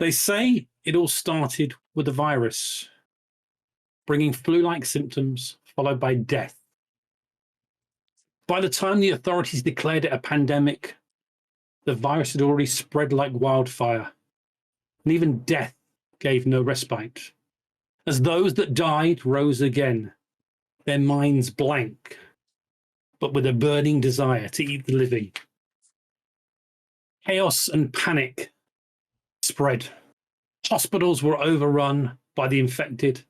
They say it all started with a virus, bringing flu-like symptoms followed by death. By the time the authorities declared it a pandemic, the virus had already spread like wildfire, and even death gave no respite, as those that died rose again, their minds blank, but with a burning desire to eat the living. Chaos and panic spread. Hospitals were overrun by the infected,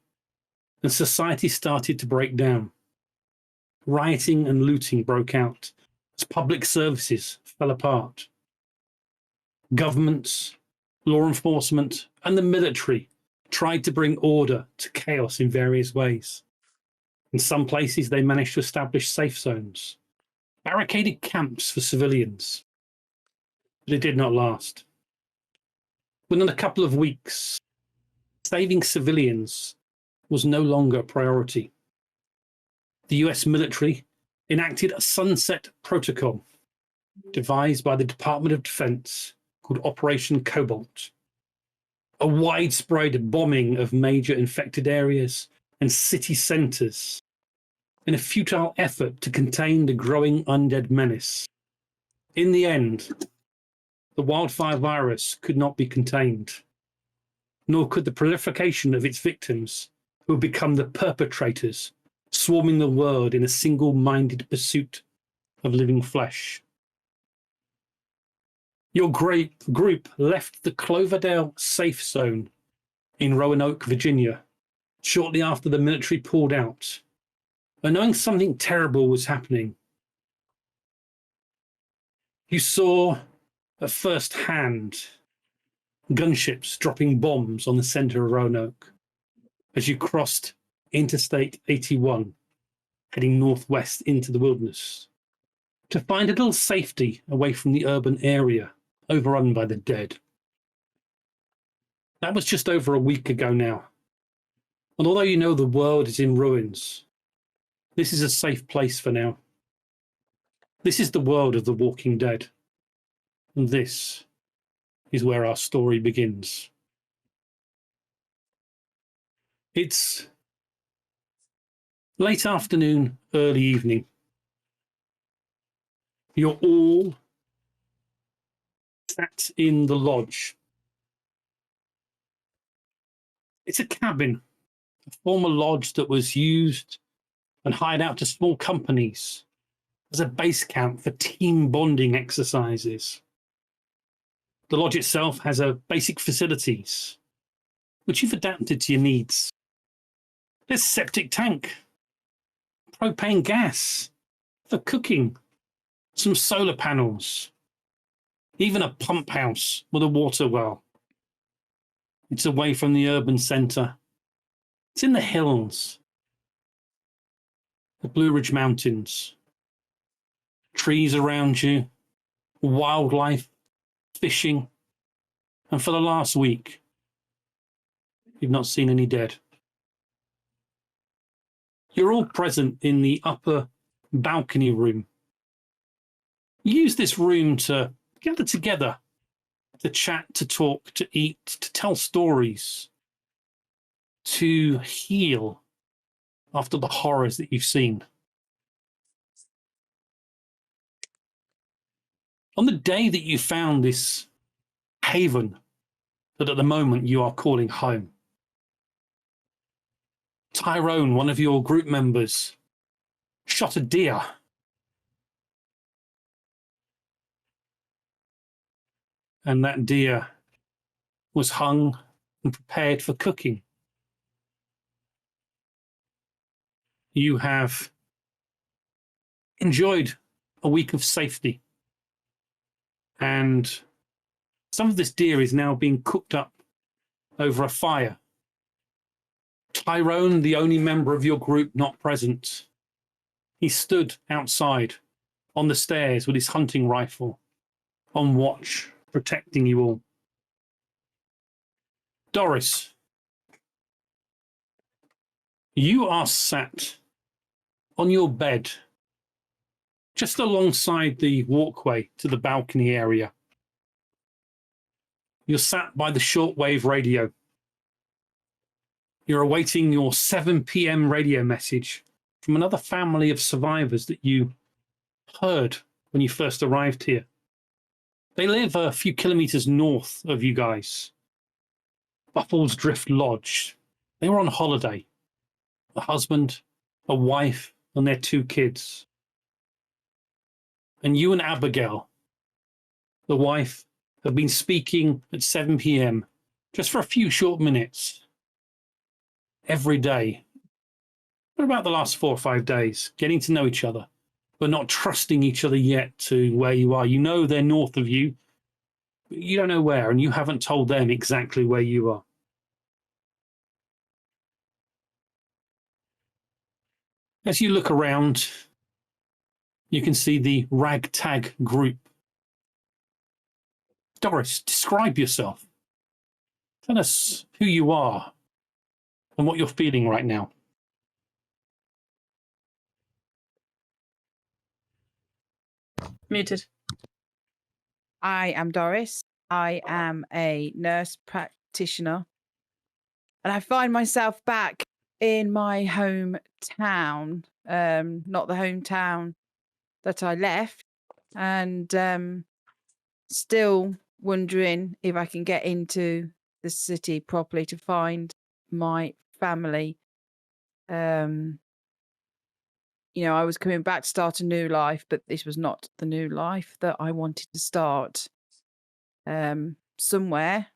and society started to break down. Rioting and looting broke out as public services fell apart. Governments, law enforcement, and the military tried to bring order to chaos in various ways. In some places, they managed to establish safe zones, barricaded camps for civilians. But it did not last. Within a couple of weeks, saving civilians was no longer a priority. The US military enacted a sunset protocol devised by the Department of Defense called Operation Cobalt. A widespread bombing of major infected areas and city centers in a futile effort to contain the growing undead menace. In the end, the wildfire virus could not be contained, nor could the proliferation of its victims, who would become the perpetrators, swarming the world in a single-minded pursuit of living flesh. Your great group left the Cloverdale safe zone in Roanoke, Virginia, shortly after the military pulled out, and knowing something terrible was happening. You saw at first hand gunships dropping bombs on the center of Roanoke as you crossed Interstate 81, heading northwest into the wilderness, to find a little safety away from the urban area overrun by the dead. That was just over a week ago now. And although you know the world is in ruins, this is a safe place for now. This is the world of the Walking Dead. And this is where our story begins. It's late afternoon, early evening. You're all sat in the lodge. It's a cabin, a former lodge that was used and hired out to small companies as a base camp for team bonding exercises. The lodge itself has a basic facilities, which you've adapted to your needs. There's a septic tank, propane gas for cooking, some solar panels, even a pump house with a water well. It's away from the urban centre. It's in the hills, the Blue Ridge Mountains, trees around you, wildlife, fishing, and for the last week, you've not seen any dead. You're all present in the upper balcony room. You use this room to gather together, to chat, to talk, to eat, to tell stories, to heal after the horrors that you've seen. On the day that you found this haven that at the moment you are calling home, Tyrone, one of your group members, shot a deer. And that deer was hung and prepared for cooking. You have enjoyed a week of safety. And some of this deer is now being cooked up over a fire. Tyrone, the only member of your group not present, he stood outside on the stairs with his hunting rifle, on watch, protecting you all. Doris, you are sat on your bed just alongside the walkway to the balcony area. You're sat by the shortwave radio. You're awaiting your 7 p.m. radio message from another family of survivors that you heard when you first arrived here. They live a few kilometers north of you guys. Buffles Drift Lodge. They were on holiday. A husband, a wife, and their 2 kids. And you and Abigail, the wife, have been speaking at 7 p.m. just for a few short minutes. Every day. For about the last 4 or 5 days, getting to know each other, but not trusting each other yet to where you are. You know they're north of you, but you don't know where, and you haven't told them exactly where you are. As you look around, you can see the ragtag group. Doris, describe yourself. Tell us who you are and what you're feeling right now. Muted. I am Doris. I am a nurse practitioner. And I find myself back in my hometown, not the hometown that I left, and still wondering if I can get into the city properly to find my family. You know, I was coming back to start a new life, but this was not the new life that I wanted to start. Somewhere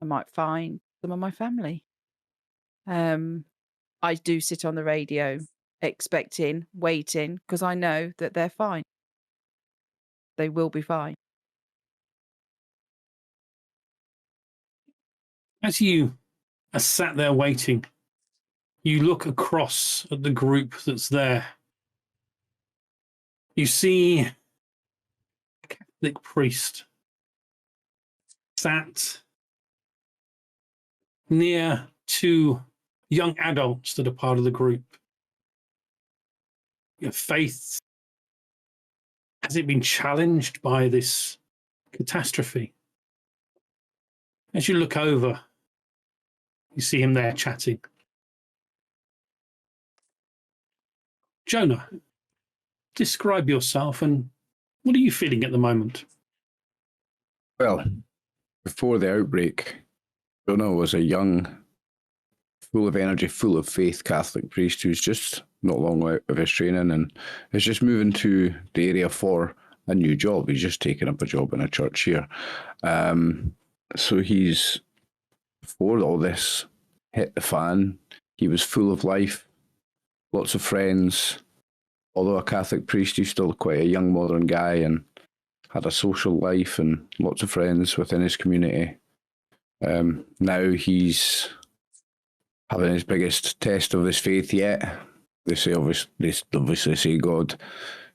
I might find some of my family. I do sit on the radio expecting, waiting, because I know that they're fine. They will be fine. As you are sat there waiting, you look across at the group that's there. You see a Catholic priest sat near 2 young adults that are part of the group. Your faith, has it been challenged by this catastrophe? As you look over, you see him there chatting. Jonah, describe yourself and what are you feeling at the moment? Well, before the outbreak, Jonah was a young, full of energy, full of faith Catholic priest who's just not long out of his training and is just moving to the area for a new job. He's just taken up a job in a church here. So he's, before all this hit the fan, he was full of life, lots of friends. Although a Catholic priest, he's still quite a young modern guy and had a social life and lots of friends within his community. Now he's having his biggest test of his faith yet. They obviously say God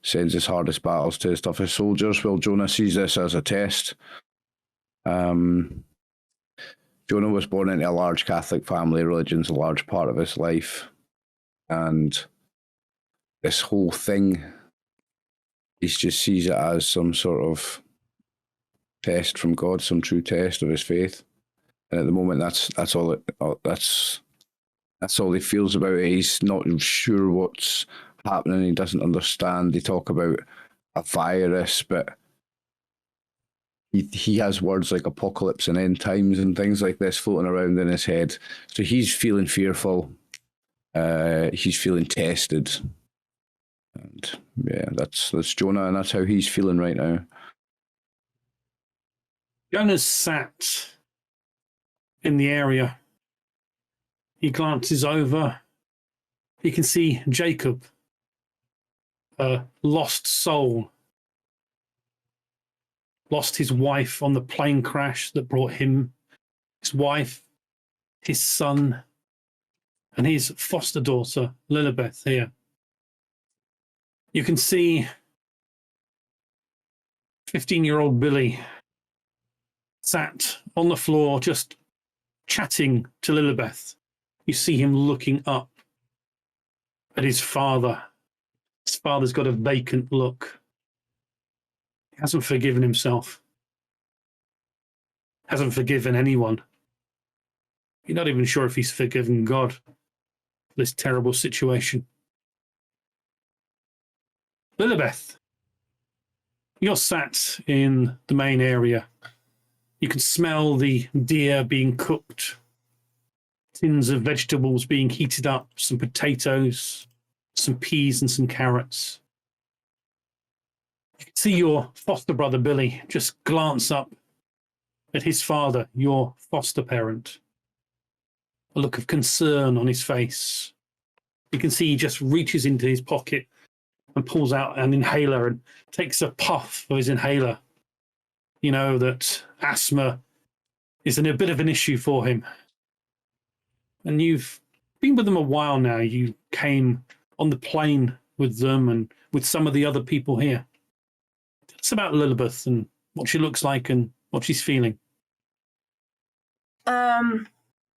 sends his hardest battles to his toughest soldiers. Well, Jonah sees this as a test. Jonah was born into a large Catholic family. Religion's a large part of his life. And this whole thing, he just sees it as some sort of test from God, some true test of his faith. And at the moment, that's all he feels about it. He's not sure what's happening. He doesn't understand. They talk about a virus, but he has words like apocalypse and end times and things like this floating around in his head. So he's feeling fearful. He's feeling tested. And yeah, that's Jonah, and that's how he's feeling right now. Jonah's sat in the area. He glances over. He can see Jacob, a lost soul. Lost his wife on the plane crash that brought him, his wife, his son, and his foster daughter, Lilibeth, here. You can see 15-year-old Billy sat on the floor just chatting to Lilibeth. You see him looking up at his father. His father's got a vacant look. He hasn't forgiven himself. hasn't forgiven anyone. You're not even sure if he's forgiven God for this terrible situation. Lilibeth, you're sat in the main area. You can smell the deer being cooked, tins of vegetables being heated up, some potatoes, some peas and some carrots. You can see your foster brother Billy just glance up at his father, your foster parent. A look of concern on his face. You can see he just reaches into his pocket and pulls out an inhaler and takes a puff of his inhaler. You know that asthma is a bit of an issue for him. And you've been with them a while now. You came on the plane with them and with some of the other people here. Tell us about Lilibeth and what she looks like and what she's feeling.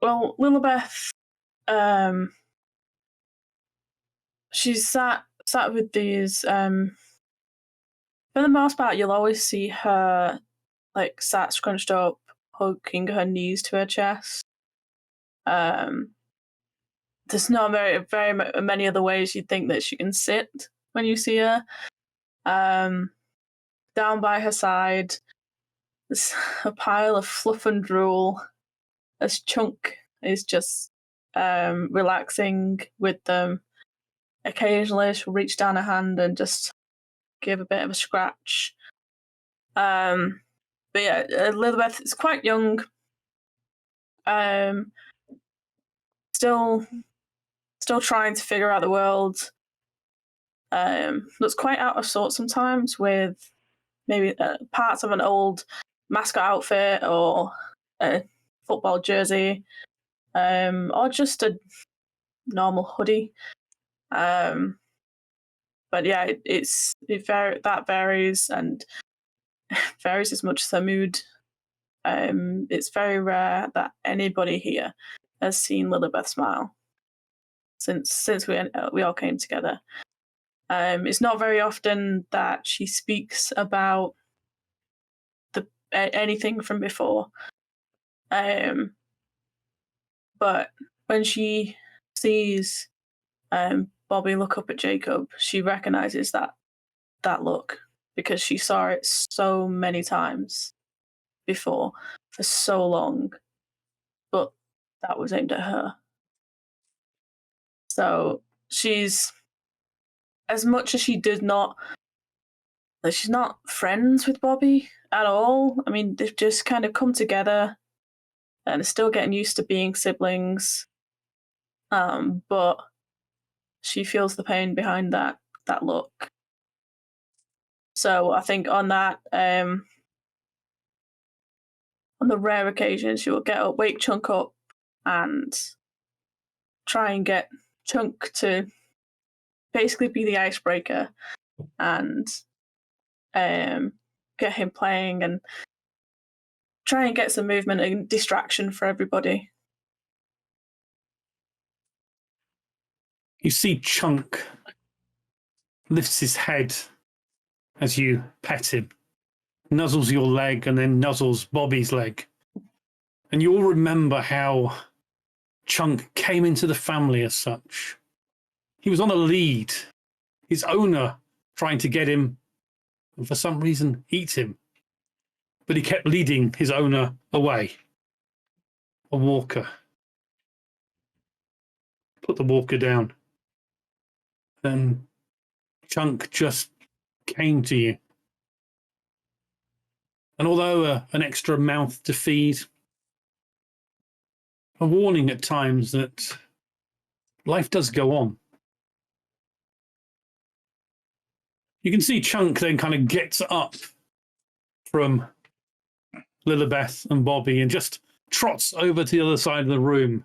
Well, Lilibeth, she's sat with these. For the most part, you'll always see her like sat scrunched up, hugging her knees to her chest. There's not very many other ways you'd think that she can sit when you see her. Down by her side, there's a pile of fluff and drool. As Chunk is just relaxing with them. Occasionally, she'll reach down her hand and just give a bit of a scratch. But yeah, Lilibeth is quite young. Still trying to figure out the world. Looks quite out of sorts sometimes with maybe parts of an old mascot outfit or a football jersey, or just a normal hoodie. But yeah, that varies and varies as much as the mood. It's very rare that anybody here has seen Lilibeth smile since we all came together. It's not very often that she speaks about anything from before. But when she sees Bobby look up at Jacob, she recognizes that look because she saw it so many times before for so long, but that was aimed at her. So she's, as much as she's not friends with Bobby at all. I mean, they've just kind of come together and are still getting used to being siblings. But she feels the pain behind that look. So I think on that, on the rare occasion, she will wake Chunk up and try and get Chunk to basically be the icebreaker and get him playing and try and get some movement and distraction for everybody. You see Chunk lifts his head as you pet him, nuzzles your leg and then nuzzles Bobby's leg. And you all remember how Chunk came into the family as such. He was on a lead, his owner trying to get him and for some reason eat him. But he kept leading his owner away. A walker. Put the walker down. Then Chunk just came to you. And although an extra mouth to feed, a warning at times that life does go on. You can see Chunk then kind of gets up from Lilibeth and Bobby and just trots over to the other side of the room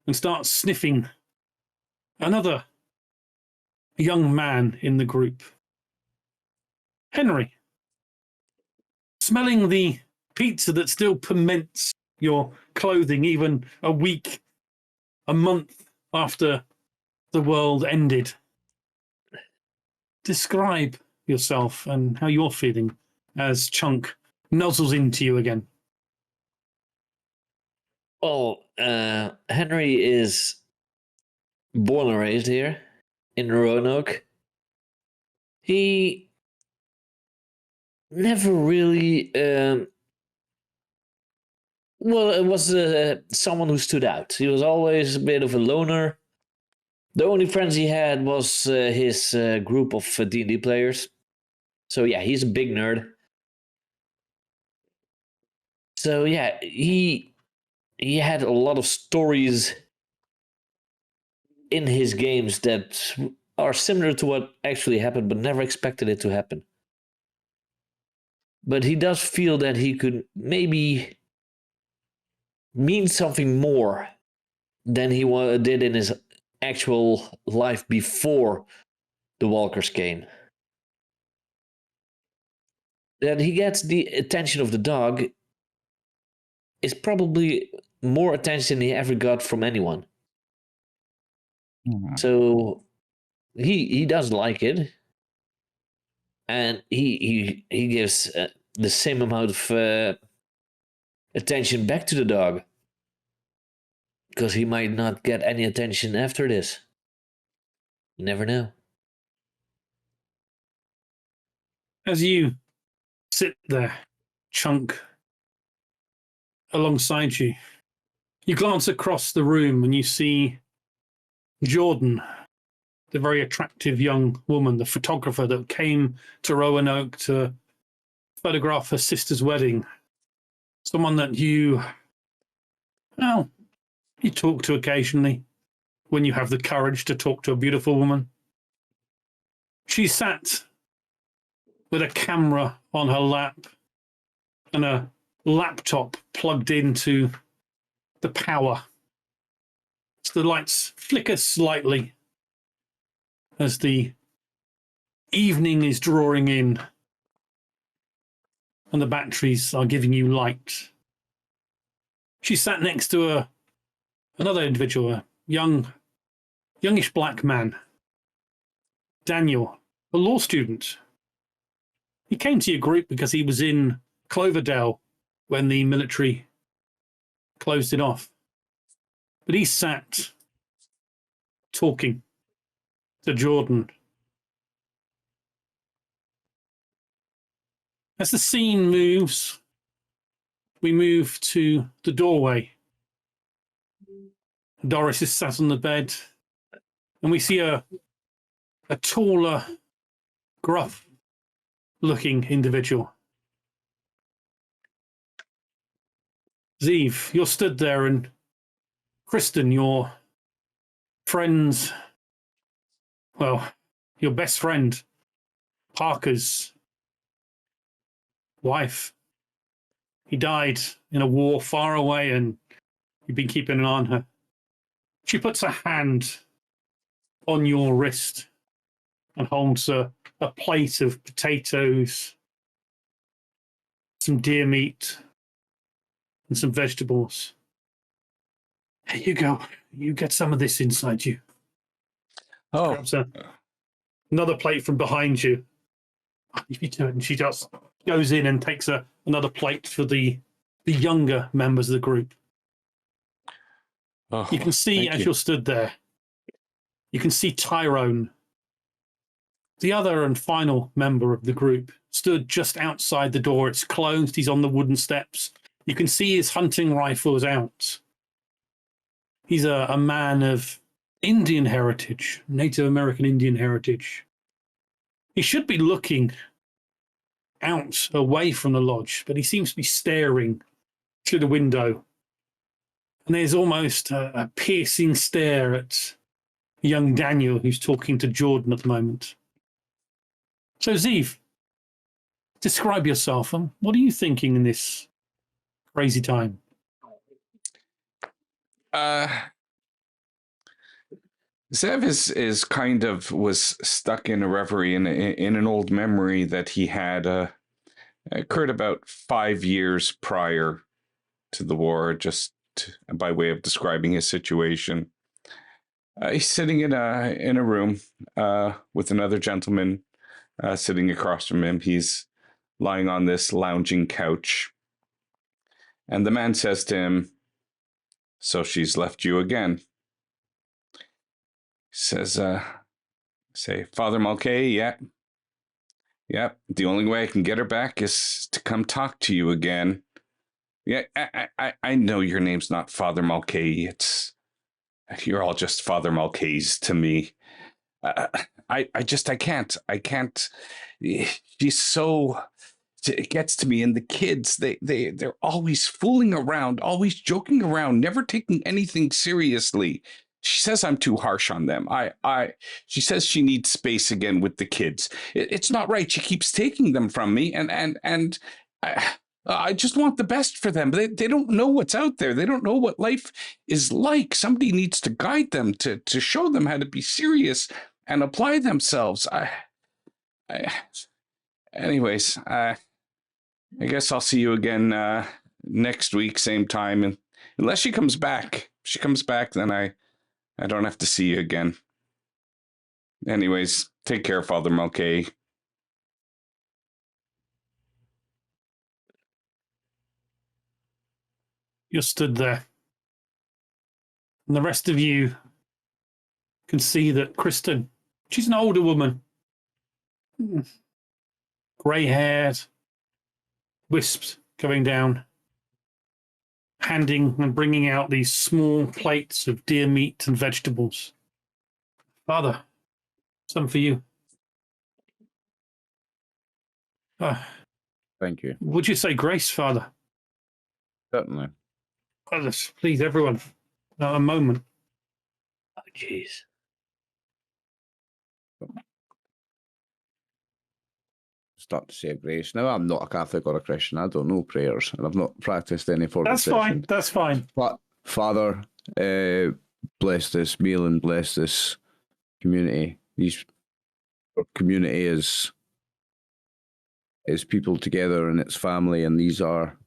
and starts sniffing another young man in the group. Henry, smelling the pizza that still permits your clothing even a week, a month after the world ended. Describe yourself and how you're feeling as Chunk nuzzles into you again. Well, Henry is born and raised here in Roanoke. He never really, well, it was someone who stood out. He was always a bit of a loner. The only friends he had was his group of D&D players. So yeah, he's a big nerd. So yeah, he had a lot of stories in his games that are similar to what actually happened, but never expected it to happen. But he does feel that he could maybe mean something more than he did in his actual life before the Walkers came. That he gets the attention of the dog is probably more attention he ever got from anyone. So he does like it, and he gives the same amount of attention back to the dog, because he might not get any attention after this. You never know. As you sit there, Chunk, alongside you, you glance across the room and you see Jordan, the very attractive young woman, the photographer that came to Roanoke to photograph her sister's wedding. Someone that you talk to occasionally when you have the courage to talk to a beautiful woman. She sat with a camera on her lap and a laptop plugged into the power. So the lights flicker slightly as the evening is drawing in and the batteries are giving you light. She sat next to another individual, a youngish black man, Daniel, a law student. He came to your group because he was in Cloverdale when the military closed it off. But he sat talking to Jordan. As the scene moves, we move to the doorway. Doris is sat on the bed, and we see a taller, gruff-looking individual. Zeev, you're stood there, and Kristen, your friend's, well, your best friend, Parker's wife. He died in a war far away, and you've been keeping an eye on her. She puts a hand on your wrist and holds a plate of potatoes, some deer meat, and some vegetables. Here you go. You get some of this inside you. Oh, Grabs another plate from behind you. If you do it, and she just goes in and takes another plate for the younger members of the group. oh, You can see as you're stood there, you can see Tyrone, the other and final member of the group, stood just outside the door. It's closed. He's on the wooden steps. You can see his hunting rifles out. He's a man of Indian heritage, Native American Indian heritage. He should be looking out away from the lodge, but he seems to be staring through the window. And there's almost a piercing stare at young Daniel, who's talking to Jordan at the moment. So, Zeev, describe yourself. What are you thinking in this crazy time? Zev is kind of was stuck in a reverie in an old memory that he had occurred about 5 years prior to the war, just by way of describing his situation. He's sitting in a room with another gentleman sitting across from him. He's lying on this lounging couch, and the man says to him, So she's left you again. Says, say, Father Mulcahy, yeah. The only way I can get her back is to come talk to you again. Yeah, I know your name's not Father Mulcahy. You're all just Father Mulcahy's to me. I can't. She's so. It gets to me, and the kids, they're always fooling around, always joking around, never taking anything seriously. She says I'm too harsh on them. She says she needs space again with the kids. It's not right. She keeps taking them from me, and I just want the best for them. They don't know what's out there. They don't know what life is like. Somebody needs to guide them to show them how to be serious and apply themselves. Anyways, I guess I'll see you again next week, same time. And unless she comes back, then I don't have to see you again. Anyways, take care, Father Mulcahy. You're stood there. And the rest of you can see that Kristen, she's an older woman. Grey-haired, wisps going down, handing and bringing out these small plates of deer meat and vegetables. Father, some for you. Thank you. Would you say grace, Father? Certainly. Brothers, please, everyone, a moment. Oh, jeez. Start to say grace. Now, I'm not a Catholic or a Christian. I don't know prayers, and I've not practiced any for That's fine. That's fine. But Father, bless this meal and bless this community. Our community is people together, and it's family, and these are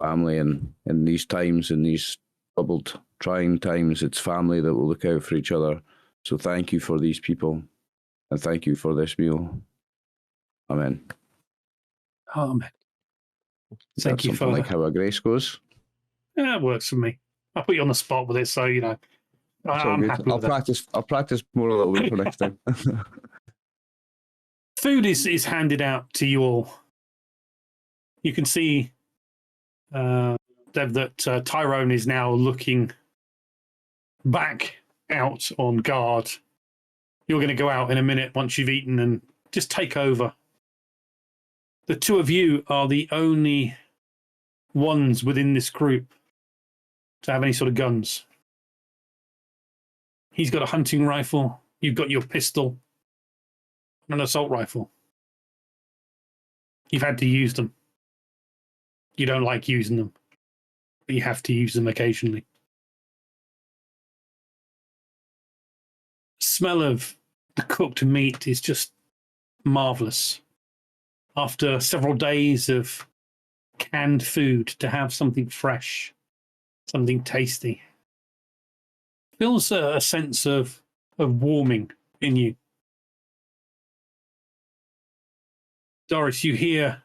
family. And in these times, in these troubled, trying times, it's family that will look out for each other. So thank you for these people, and thank you for this meal. Amen. Amen. Thank you, Father. Like how a grace goes. Yeah, it works for me. I'll put you on the spot with it, so you know. I'm happy with that. I'll practice more a little bit for next time. Food is handed out to you all. You can see, Dev, that Tyrone is now looking back out on guard. You're going to go out in a minute once you've eaten and just take over. The two of you are the only ones within this group to have any sort of guns. He's got a hunting rifle. You've got your pistol and an assault rifle. You've had to use them. You don't like using them, but you have to use them occasionally. The smell of the cooked meat is just marvelous. After several days of canned food, to have something fresh, something tasty, feels a sense of warming in you. Doris, you hear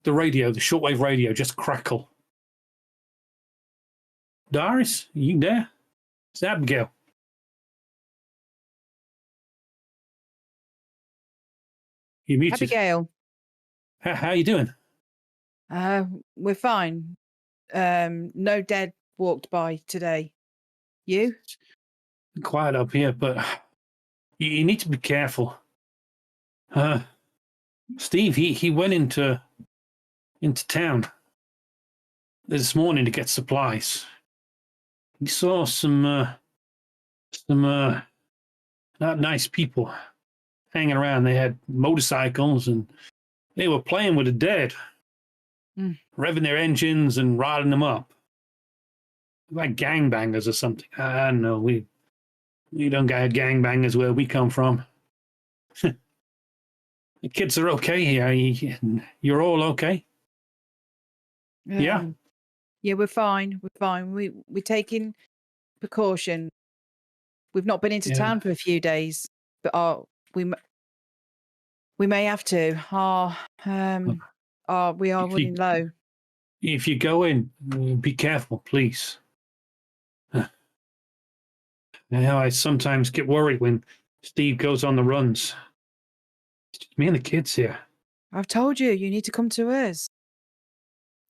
the radio, the shortwave radio, just crackle. Doris, are you there? It's Abigail. You muted. Abigail. How you doing? We're fine. No dead walked by today. You? Quiet up here, but you need to be careful. Steve, he went into town this morning to get supplies. He saw some not nice people hanging around. They had motorcycles and they were playing with the dead, revving their engines and riding them up like gangbangers or something. I don't know. We don't got gangbangers where we come from. The kids are okay here. You're all okay? Yeah. Yeah, we're fine. We're fine. We're taking precaution. We've not been into town for a few days, but we may have to. We are running low. If you go in, be careful, please. Yeah, I sometimes get worried when Steve goes on the runs. It's just me and the kids here. I've told you, you need to come to us.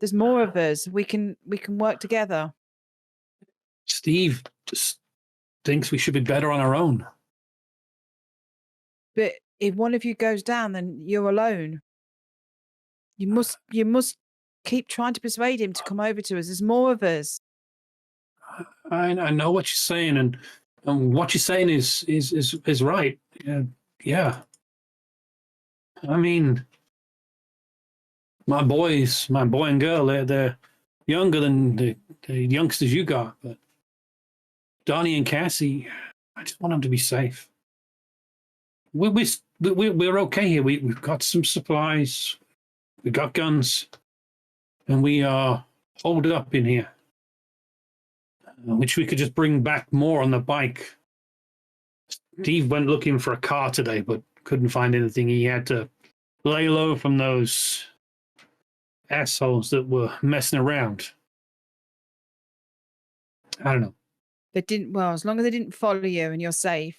There's more of us. We can work together. Steve just thinks we should be better on our own. But if one of you goes down, then you're alone. You must keep trying to persuade him to come over to us. There's more of us. I know what you're saying, and what you're saying is right. Yeah. I mean, my boy and girl, they're younger than the youngsters you got, but Donnie and Cassie, I just want them to be safe. We're okay here. We've got some supplies, we got guns, and we are holed up in here, which we could just bring back more on the bike. Steve went looking for a car today, but couldn't find anything. He had to lay low from those assholes that were messing around. I don't know. They didn't. Well, as long as they didn't follow you and you're safe.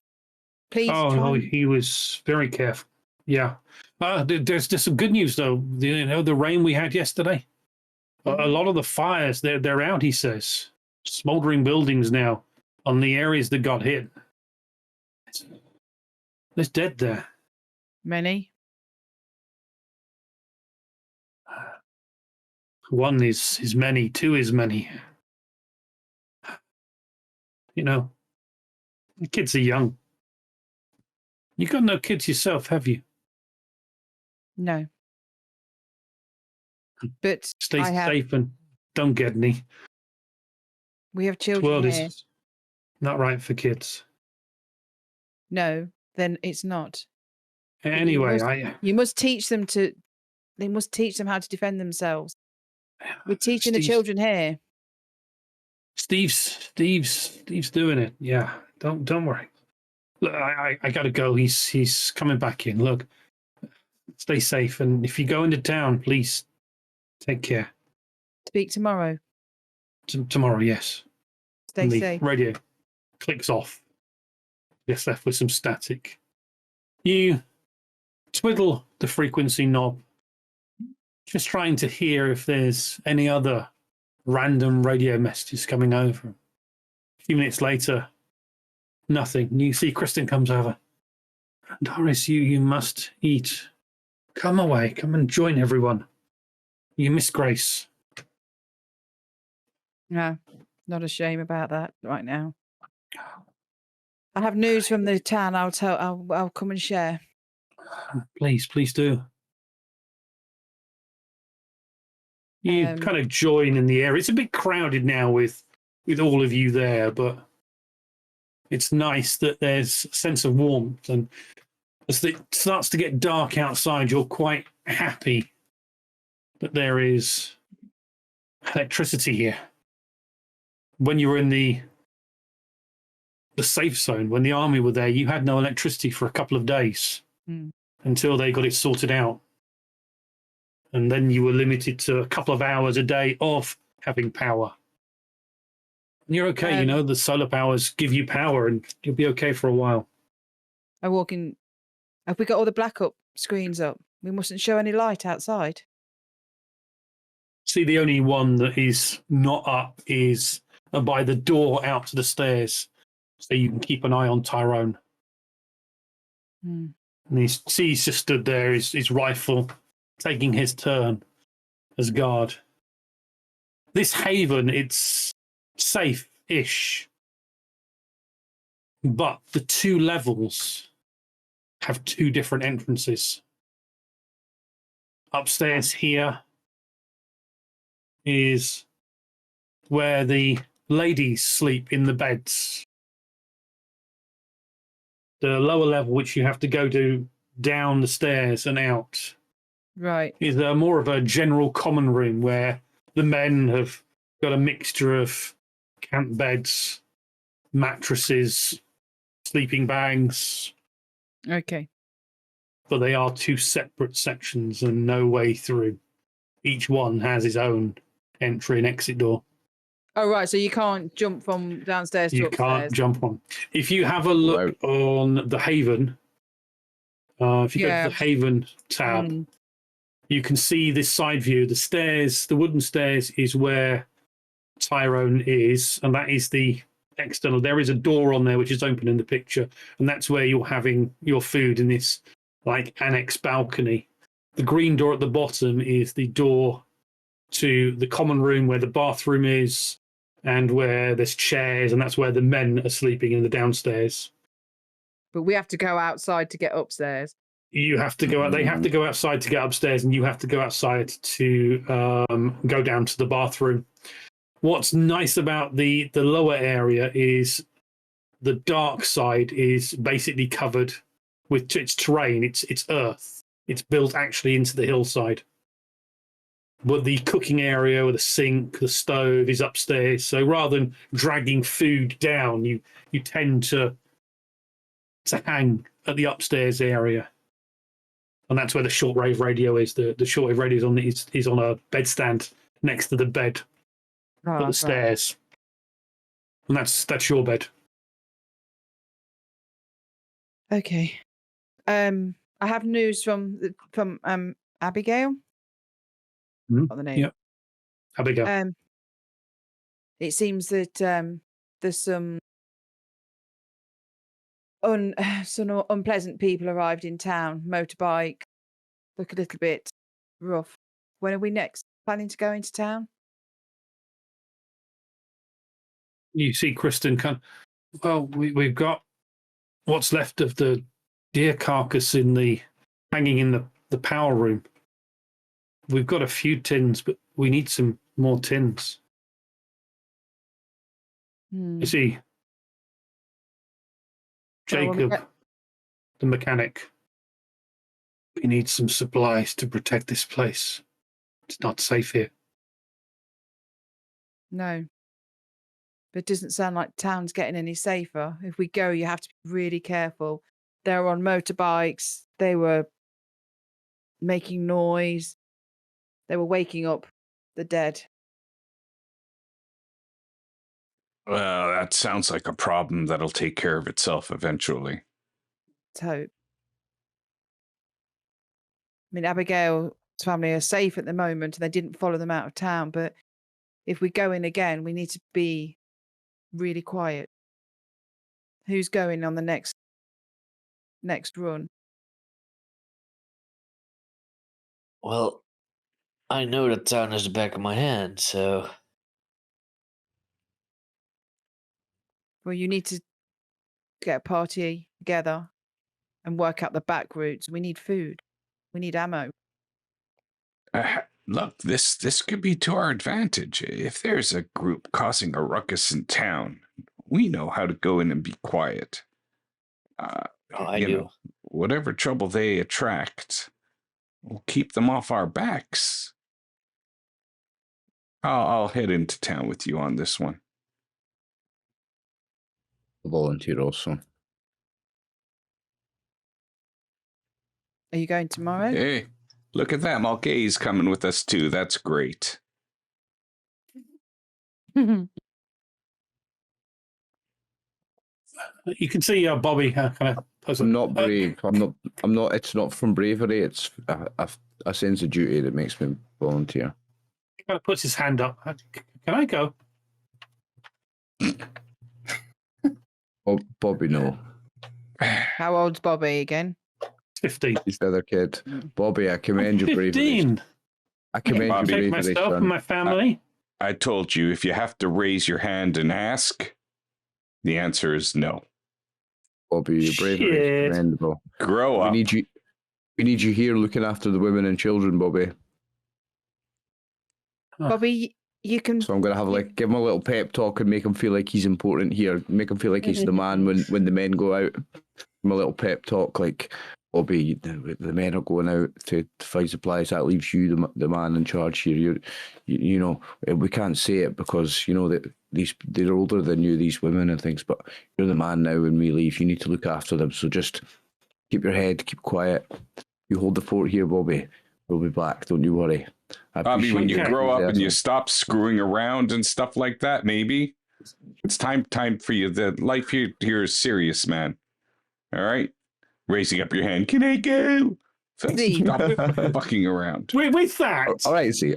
Please. Oh, he was very careful. Yeah. There's some good news though. The rain we had yesterday. A lot of the fires they're out. He says smoldering buildings now on the areas that got hit. There's dead there. Many. One is many. Two is many. You know, the kids are young. You got no kids yourself, have you? No. But Stay safe and don't get any. We have This children world here. is not right for kids. No, then it's not. Anyway, You must teach them to. They must teach them how to defend themselves. We're teaching the children here. Steve's doing it. Yeah, don't worry. Look, I gotta go. He's coming back in. Look, stay safe, and if you go into town, please take care. Speak tomorrow. Tomorrow, yes. Stay And the safe. radio clicks off. Gets left with some static. You twiddle the frequency knob, just trying to hear if there's any other random radio messages coming over. A few minutes later, nothing. You see Kristen comes over. Doris, you must eat. Come away. Come and join everyone. You miss Grace. No, not a shame about that right now. I have news from the town. I'll come and share. Please do. You kind of join in the area. It's a bit crowded now with all of you there, but it's nice that there's a sense of warmth. And as it starts to get dark outside, you're quite happy that there is electricity here. When you were in the safe zone, when the army were there, you had no electricity for a couple of days until they got it sorted out. And then you were limited to a couple of hours a day of having power. And you're okay, the solar powers give you power and you'll be okay for a while. I walk in. Have we got all the backup screens up? We mustn't show any light outside. See, the only one that is not up is by the door out to the stairs, so you can keep an eye on Tyrone. And he's just stood there, his rifle, taking his turn as guard. This haven, it's safe-ish, but the two levels have two different entrances. Upstairs here is where the ladies sleep in the beds. The lower level, which you have to go to down the stairs and out, right, is more of a general common room where the men have got a mixture of camp beds, mattresses, sleeping bags. Okay. But they are two separate sections and no way through. Each one has its own entry and exit door. Oh, right. So you can't jump from downstairs to You upstairs. can't jump on. If you have a look on the Haven, if you go to the Haven tab, you can see this side view. The stairs, the wooden stairs, is where Tyrone is, and that is the external. There is a door on there which is open in the picture, and that's where you're having your food in this like annex balcony. The green door at the bottom is the door to the common room where the bathroom is and where there's chairs, and that's where the men are sleeping in the downstairs. But we have to go outside to get upstairs. You have to go out. They have to go outside to get upstairs, and you have to go outside to go down to the bathroom. What's nice about the lower area is the dark side is basically covered with its terrain. It's earth. It's built actually into the hillside. But the cooking area with the sink, the stove is upstairs. So rather than dragging food down, you tend to hang at the upstairs area. And that's where the shortwave radio is. The shortwave radio is on a bedstand next to the bed at the stairs. And that's your bed. Okay. I have news from Abigail. Not the name. Yep. Abigail. It seems that there's some unpleasant people arrived in town. Motorbike, look a little bit rough. When are we next planning to go into town? You see Kristen well, we've got what's left of the deer carcass hanging in the power room. We've got a few tins, but we need some more tins. You see, Jacob, the mechanic, we need some supplies to protect this place. It's not safe here. No. But it doesn't sound like town's getting any safer. If we go, you have to be really careful. They were on motorbikes. They were making noise. They were waking up the dead. Well, that sounds like a problem that'll take care of itself eventually. Let's hope. I mean, Abigail's family are safe at the moment, and they didn't follow them out of town. But if we go in again, we need to be really quiet. Who's going on the next run? Well, I know that town is the back of my hand, so... Well, you need to get a party together and work out the back routes. We need food. We need ammo. Look, this could be to our advantage. If there's a group causing a ruckus in town, we know how to go in and be quiet. I do. Whatever trouble they attract, we'll keep them off our backs. I'll head into town with you on this one. Volunteer also. Are you going tomorrow? Hey, look at that. Mulcahy's coming with us too. That's great. You can see Bobby kind of. I'm not brave. I'm not. It's not from bravery. It's a sense of duty that makes me volunteer. He kind of puts his hand up. Can I go? Oh, Bobby, no. How old's Bobby again? 15. He's the other kid. Bobby, I commend your bravery. 15. I commend your bravery, myself son. and my family. I told you, if you have to raise your hand and ask, the answer is no. Bobby, your bravery is commendable. Grow up. We need you here looking after the women and children, Bobby. Bobby, you can. So I'm gonna have give him a little pep talk and make him feel like he's important here. Make him feel like he's the man when the men go out. Give him a little pep talk, like, Bobby, the men are going out to find supplies. That leaves you the man in charge here. You know, we can't say it because you know that they're older than you, these women and things. But you're the man now. When we leave, you need to look after them. So just keep your head, keep quiet. You hold the fort here, Bobby. We'll be back. Don't you worry. I mean, when you Okay. grow up and you stop screwing around and stuff like that, maybe it's time for you. The life here is serious, man. All right, raising up your hand. Can I go? Stop fucking around. With that, All right, see.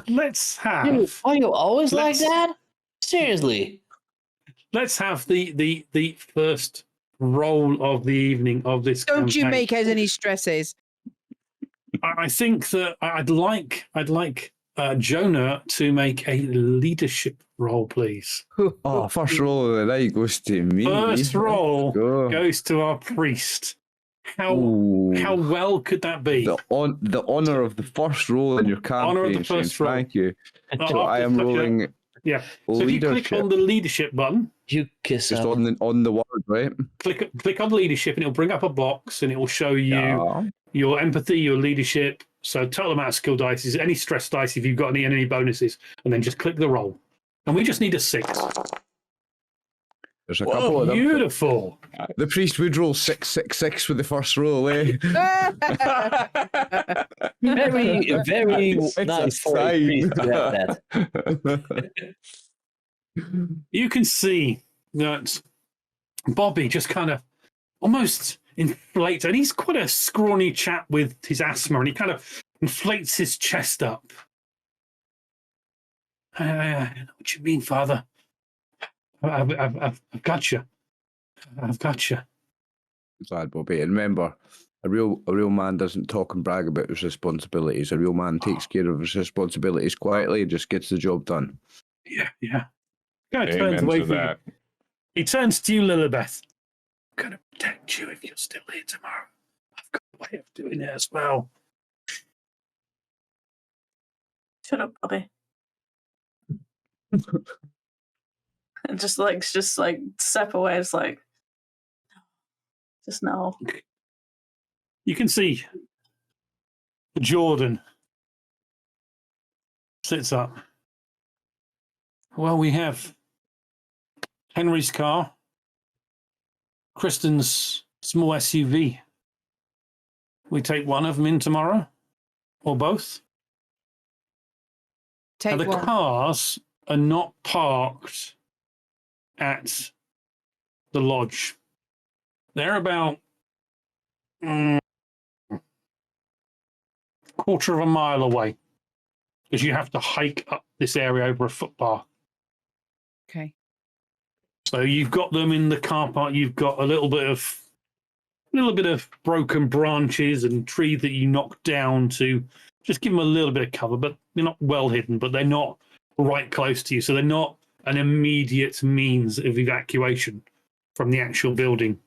let's have. Dude, are you always like let's- that? Seriously. Let's have the first roll of the evening of this. Don't you campaign. make us any stresses. I think that I'd like Jonah to make a leadership roll, please. Oh, first roll of the night goes to me. First roll Go. goes to our priest. How Ooh. well could that be? The honor of the first roll in your campaign. Honor of the Shane. first roll. Thank you. Oh, So I am rolling Yeah. So if you click leadership. on the leadership button, You kiss Just up. on the word, right? click on leadership, and it'll bring up a box, and it will show you Yeah. your empathy, your leadership. So total amount of skill dice is any stress dice if you've got any bonuses, and then just click the roll. And we just need a 6. There's a couple Oh, of them. beautiful. The priest would roll 666 with the first roll, eh? Very, very It's a nice for a sign. priest to have that. You can see that Bobby just kind of almost inflates, and he's quite a scrawny chap with his asthma, and he kind of inflates his chest up. I know what you mean, Father. I've got you. I've got you. Glad, Bobby. And remember, a real man doesn't talk and brag about his responsibilities. A real man takes care of his responsibilities quietly and just gets the job done. Yeah. Kind of turns Amen away to from that. you. He turns to you, Lilibeth. I'm going to protect you if you're still here tomorrow. I've got a way of doing it as well. Shut up, Bobby. And just like step away. It's like, just no. You can see Jordan sits up. Well, we have Henry's car, Kristen's small SUV. We take one of them in tomorrow, or both. Take Now, the one. cars are not parked at the lodge. They're about quarter of a mile away, because you have to hike up this area over a footpath. Okay. So you've got them in the car park. You've got a little bit of broken branches and tree that you knock down to just give them a little bit of cover. But they're not well hidden, but they're not right close to you. So they're not an immediate means of evacuation from the actual building.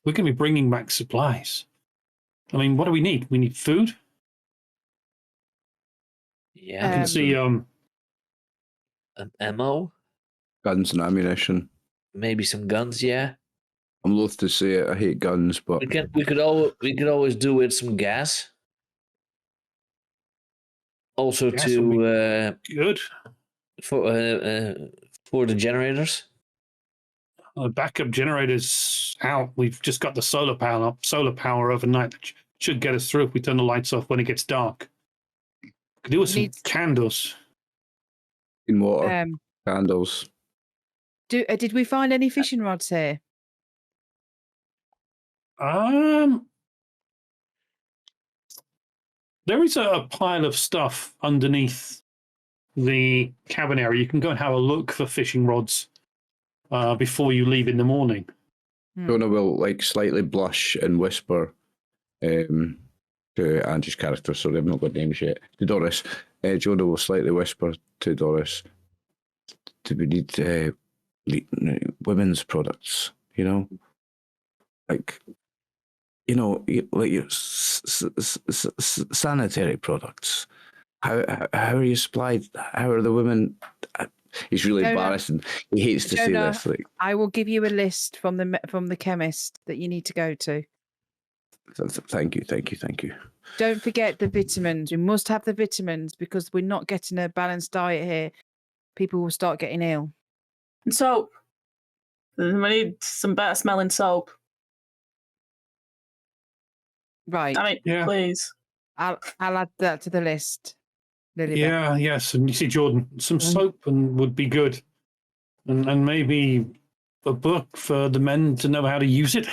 We're going to be bringing back supplies. I mean, what do we need? We need food. Yeah. I can see ammo, Guns and ammunition. maybe some guns. Yeah. I'm loath to say it. I hate guns, but We could always do with some gas. Also Gas will to good. for the generators. The backup generator's out. We've just got the solar power overnight that should get us through if we turn the lights off when it gets dark. Could do with some Needs- candles. in water, candles. Did we find any fishing rods here? There is a pile of stuff underneath the cabin area. You can go and have a look for fishing rods before you leave in the morning. Jonah will like slightly blush and whisper to Angie's character. Sorry, I've not got names yet. To Doris, Jonah will slightly whisper to Doris, "Do we need women's products? You know, like." Like your sanitary products. How are you supplied? How are the women? He's really Jonah, embarrassed and he hates to Jonah, say this. Like, I will give you a list from the chemist that you need to go to. thank you. Don't forget the vitamins. We must have the vitamins because we're not getting a balanced diet here. People will start getting ill. And soap. We need some better smelling soap. Right. Damn it, Yeah. please. I'll add that to the list. Lilybeth. Yeah, yes. And you see, Jordan, some Mm. soap and would be good. And maybe a book for the men to know how to use it.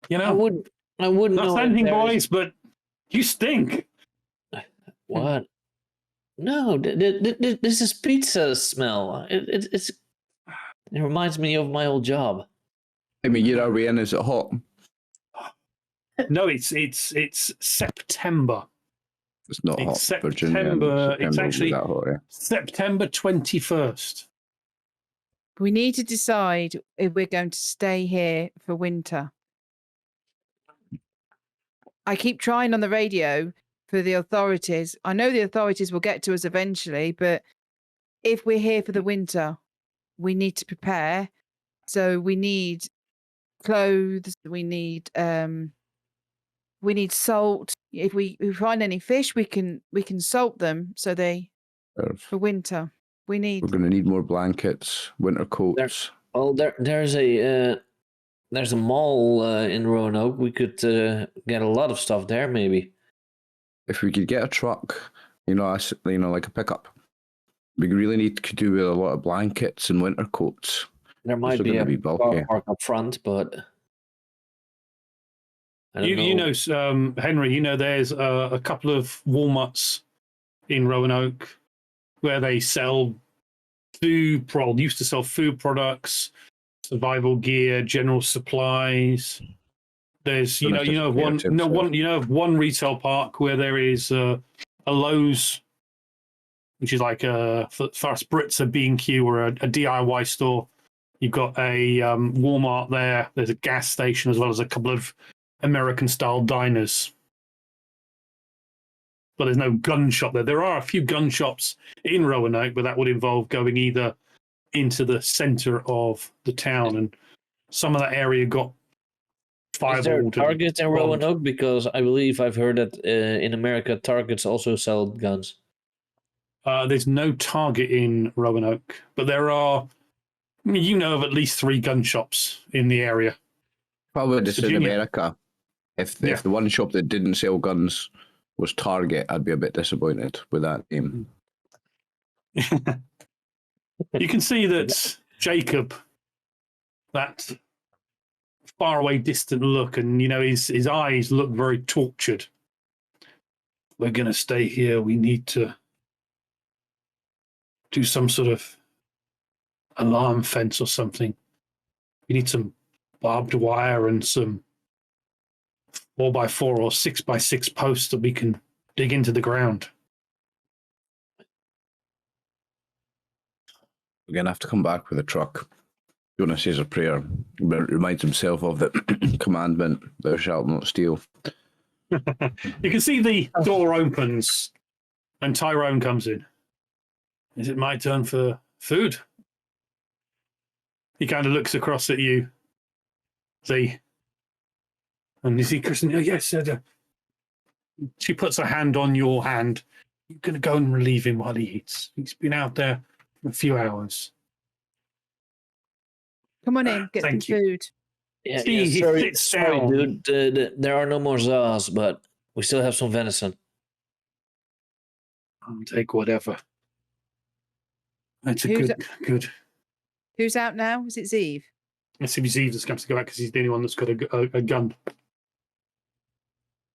You I know, wouldn't not know if anything, there's- boys, but you stink. What? No, this is pizza smell. It reminds me of my old job. I mean, year are we in? Is it hot? No, it's September. It's not It's hot. Virginia. September. It's won't be actually that hot, yeah. September 21st. We need to decide if we're going to stay here for winter. I keep trying on the radio for the authorities. I know the authorities will get to us eventually, but if we're here for the winter, we need to prepare. So we need clothes. We need salt. If we find any fish, we can salt them so they for winter. We need. We're going to need more blankets, winter coats. Well, there's a mall in Roanoke. We could get a lot of stuff there, maybe. If we could get a truck, like a pickup, we really need to do with a lot of blankets and winter coats. There might Those are be gonna a be car bulky. park up front, but I don't know. You know, Henry, there's a couple of Walmarts in Roanoke where they sell used to sell food products, survival gear, general supplies. There's Don't have to one compare tips, one retail park where there is a Lowe's, which is like for us Brits a B&Q or a DIY store. You've got a Walmart there. There's a gas station as well as a couple of American style diners. But there's no gun shop there. There are a few gun shops in Roanoke, but that would involve going either into the center of the town, and some of that area got Is there a firewalled. Target in Roanoke? Because I believe I've heard that in America, Targets also sell guns. There's no Target in Roanoke, but there are, of at least 3 gun shops in the area. Probably just in Virginia. America. If Yeah. the one shop that didn't sell guns was Target, I'd be a bit disappointed with that name. You can see that Jacob, that faraway, distant look, and his eyes look very tortured. We're going to stay here. We need to do some sort of alarm fence or something. We need some barbed wire and some 4x4 or 6x6 posts that we can dig into the ground. We're going to have to come back with a truck. Jonah says a prayer, but reminds himself of the commandment, thou shalt not steal. You can see the door opens and Tyrone comes in. Is it my turn for food? He kind of looks across at you. See? And you see Kristen, yes. She puts her hand on your hand. You're going to go and relieve him while he eats. He's been out there for a few hours. Come on in, get Thank some you. food. Yeah, See, he sorry, sits sorry, down. dude. There are no more Zaz, but we still have some venison. I'll take whatever. That's a Who's good. Who's out now? Is it Zeev? Let's see if Eve just comes to go back because he's the only one that's got a gun.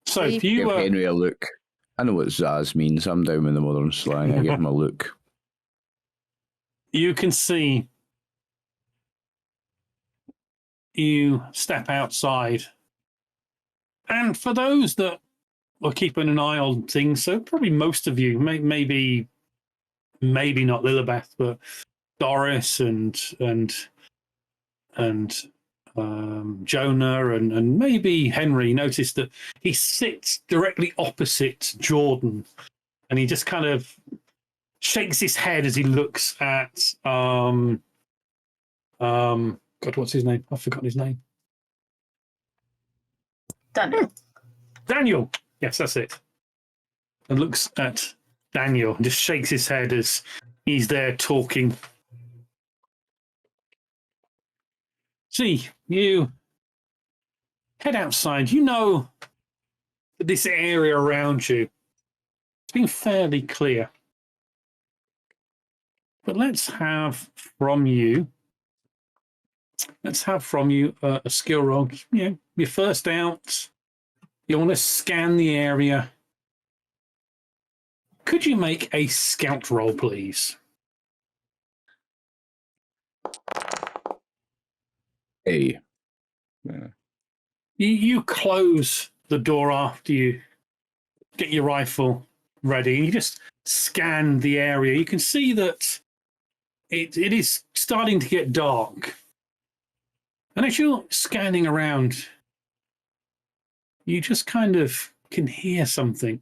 So if Eve? you Give Henry a look. I know what Zaz means. I'm down with the modern slang. I give him a look. you can see, you step outside, and for those that are keeping an eye on things, so probably most of you, maybe not Lilibeth, but Doris and Jonah and maybe Henry noticed that he sits directly opposite Jordan, and he just kind of shakes his head as he looks at God, what's his name? I've forgotten his name. Daniel. Yes, that's it. And looks at Daniel and just shakes his head as he's there talking. See, you head outside. You know this area around you, it's been fairly clear. But let's have from you a skill roll. You know, you're first out. You want to scan the area. Could you make a scout roll, please? Hey. Yeah. You close the door after you get your rifle ready. You just scan the area. You can see that it is starting to get dark. And as you're scanning around, you just kind of can hear something.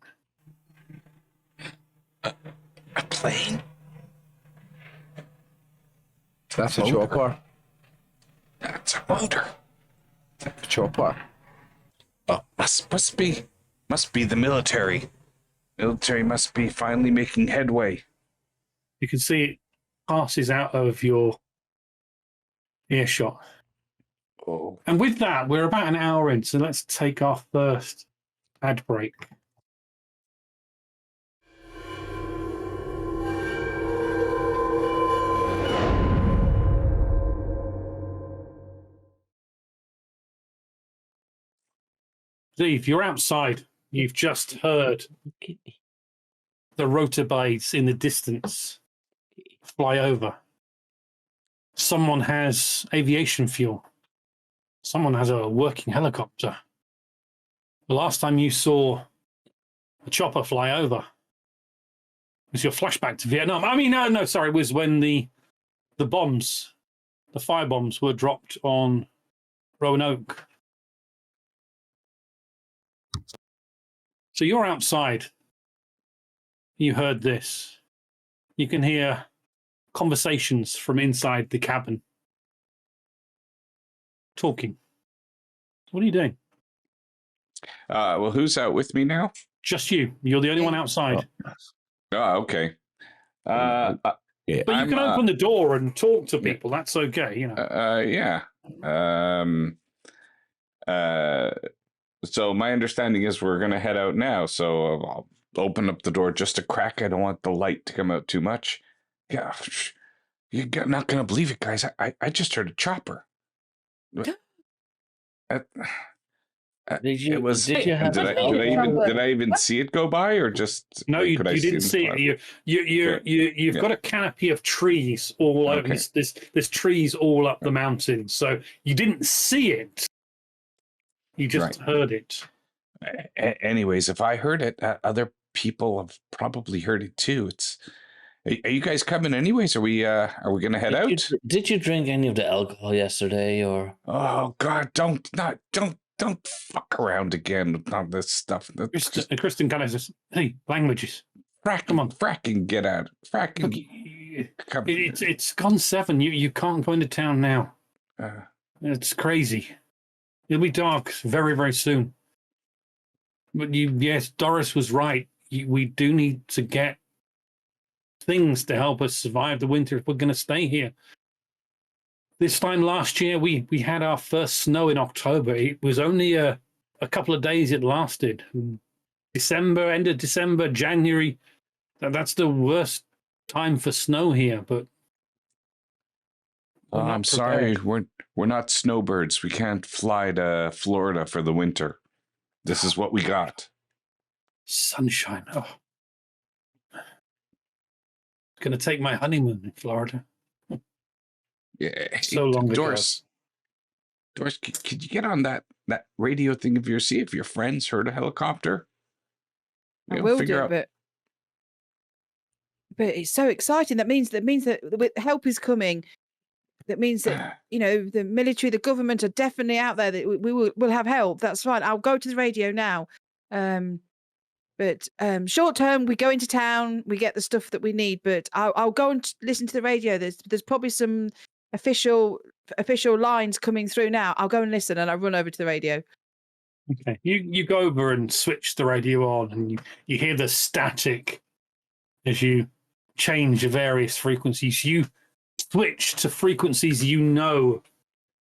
A plane? That's a Motor? chopper. That's a motor. A chopper. Oh, must be the military. Military must be finally making headway. You can see it passes out of your earshot. Oh, And with that, we're about an hour in, so let's take our first ad break. Steve, you're outside. You've just heard the rotor blades in the distance fly over. Someone has aviation fuel. Someone has a working helicopter. The last time you saw a chopper fly over was your flashback to Vietnam. I mean, no, sorry, it was when the bombs, the firebombs were dropped on Roanoke. So you're outside. You heard this. You can hear conversations from inside the cabin. Talking. What are you doing? well, who's out with me now? Just you. You're the only one outside. Oh, okay. Yeah. But you can open the door and talk to people. That's okay, you know. Yeah. So my understanding is we're going to head out now. So I'll open up the door just a crack. I don't want the light to come out too much. Yeah, you're not going to believe it, guys. I just heard a chopper. Did you? It was. Did you have? Did I even see it go by, or just? No, you didn't see it. You've got a canopy of trees all over. Okay. There's trees all up the mountain, so you didn't see it. You just heard it. Anyways, if I heard it, other people have probably heard it too. Are you guys coming anyways? Are we gonna head out? Did you drink any of the alcohol yesterday, or? Oh God! Don't fuck around again on this stuff. Kristen kind of says, "Hey, languages. Come on, fracking, get out. Fracking. Look, it's gone 7. You can't go into town now. It's crazy. It'll be dark very, very soon. But yes, Doris was right. We do need to get things to help us survive the winter if we're going to stay here. This time last year, we had our first snow in October. It was only a couple of days it lasted. December, end of December, January. That's the worst time for snow here. But I'm sorry, we're not snowbirds. We can't fly to Florida for the winter. This is what we got. Sunshine. Oh, it's going to take my honeymoon in Florida. Yeah, So long ago. Doris, could you get on that radio thing of yours? See if your friends heard a helicopter. I will do, but it's so exciting. That means that help is coming. That means that the military, the government are definitely out there. That we'll have help. That's fine. I'll go to the radio now. But short term, we go into town, we get the stuff that we need. But I'll go and listen to the radio. There's probably some official lines coming through now. I'll go and listen, and I run over to the radio. Okay, you go over and switch the radio on, and you hear the static as you change the various frequencies. You switch to frequencies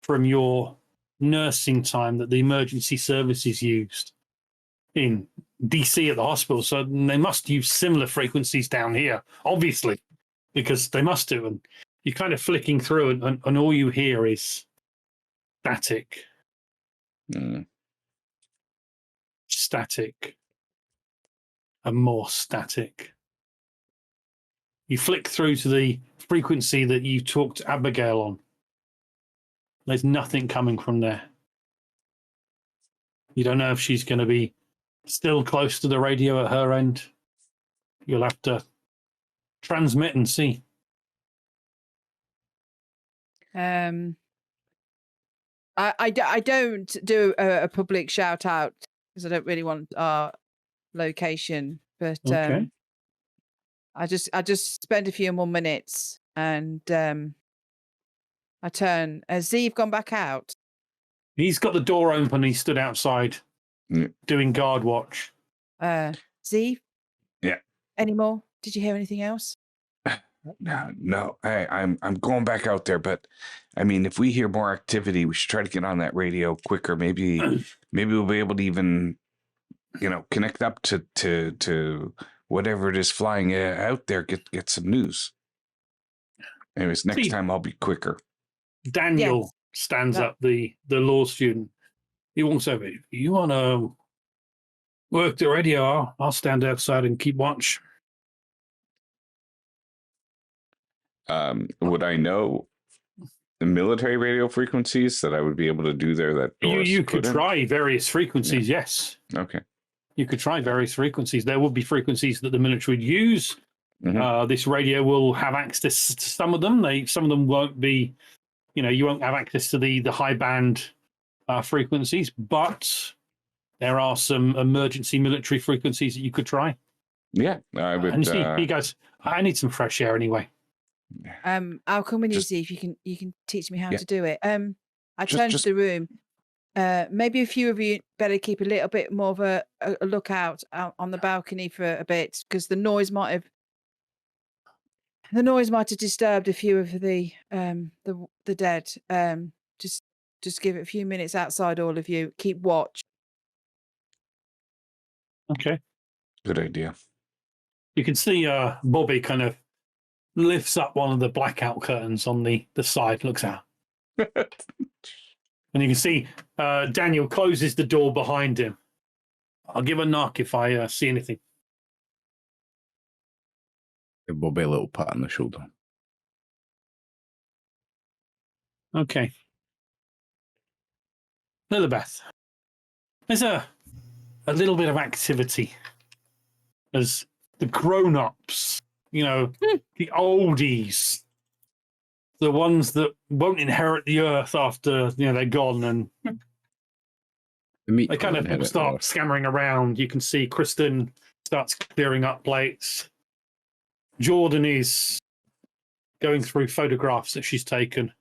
from your nursing time that the emergency services used. in DC at the hospital, so they must use similar frequencies down here, obviously, because they must do. And you're kind of flicking through, and all you hear is static, static, and more static. You flick through to the frequency that you talked to Abigail on. There's nothing coming from there. You don't know if she's going to be still close to the radio at her end. You'll have to transmit and see. I don't do a public shout out because I don't really want our location, but Okay. I just spend a few more minutes and I turn. Has Zeev gone back out? He's got the door open. He stood outside doing guard watch. Zeev? Yeah. Any more? Did you hear anything else? No. I'm going back out there, but I mean, if we hear more activity, we should try to get on that radio quicker. Maybe we'll be able to even, connect up to whatever it is flying out there. Get some news. Anyways, next time I'll be quicker. Daniel stands up, the law student. He walks over. You want to work the radio? I'll stand outside and keep watch. Would I know the military radio frequencies that I would be able to do there? That Doris You could couldn't? try various frequencies, yes. Okay. You could try various frequencies. There would be frequencies that the military would use. Mhm. This radio will have access to some of them. Some of them won't be, you won't have access to the high band frequencies, but there are some emergency military frequencies that you could try. Yeah, I would. And he goes, I need some fresh air anyway. I'll come with you, Just- see if you can teach me how Yeah. to do it. I Just- turned just- to the room. Maybe a few of you better keep a little bit more of a lookout out on the balcony for a bit, because the noise might have disturbed a few of the dead. Just give it a few minutes outside, all of you. Keep watch. Okay. Good idea. You can see Bobby kind of lifts up one of the blackout curtains on the side, looks out. And you can see Daniel closes the door behind him. I'll give a knock if I see anything. Give Bobby a little pat on the shoulder. Okay. Lilibeth, there's a little bit of activity as the grown-ups, the oldies, the ones that won't inherit the earth after they're gone, and The meat they kind will of inherit start the earth. scammering around. You can see Kristen starts clearing up plates. Jordan is going through photographs that she's taken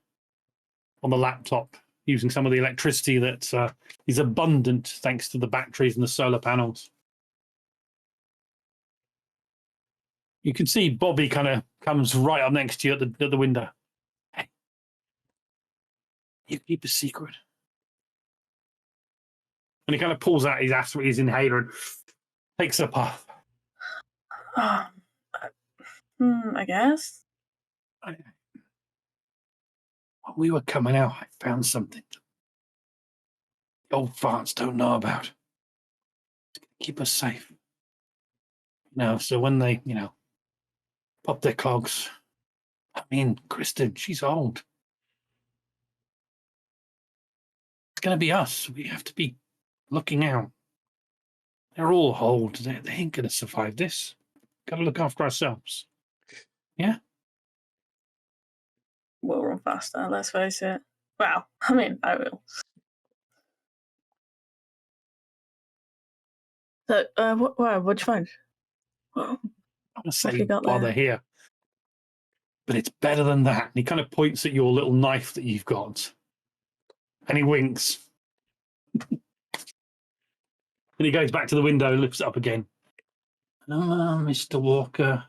on the laptop using some of the electricity that is abundant thanks to the batteries and the solar panels. You can see Bobby kind of comes right up next to you at the window. Hey, you keep a secret. And he kind of pulls out his inhaler and takes a puff. I guess. While we were coming out, I found something the old farts don't know about. Keep us safe. So when they, pop their clogs. I mean, Kristen, she's old. It's going to be us. We have to be looking out. They're all old. They ain't going to survive this. Got to look after ourselves. Yeah? We'll run faster, let's face it. Well, I mean, I will. So, what'd you find? What? I'm going to What say have you got while there? they're here. But it's better than that. And he kind of points at your little knife that you've got. And he winks. And he goes back to the window, lifts it up again. Mr. Walker,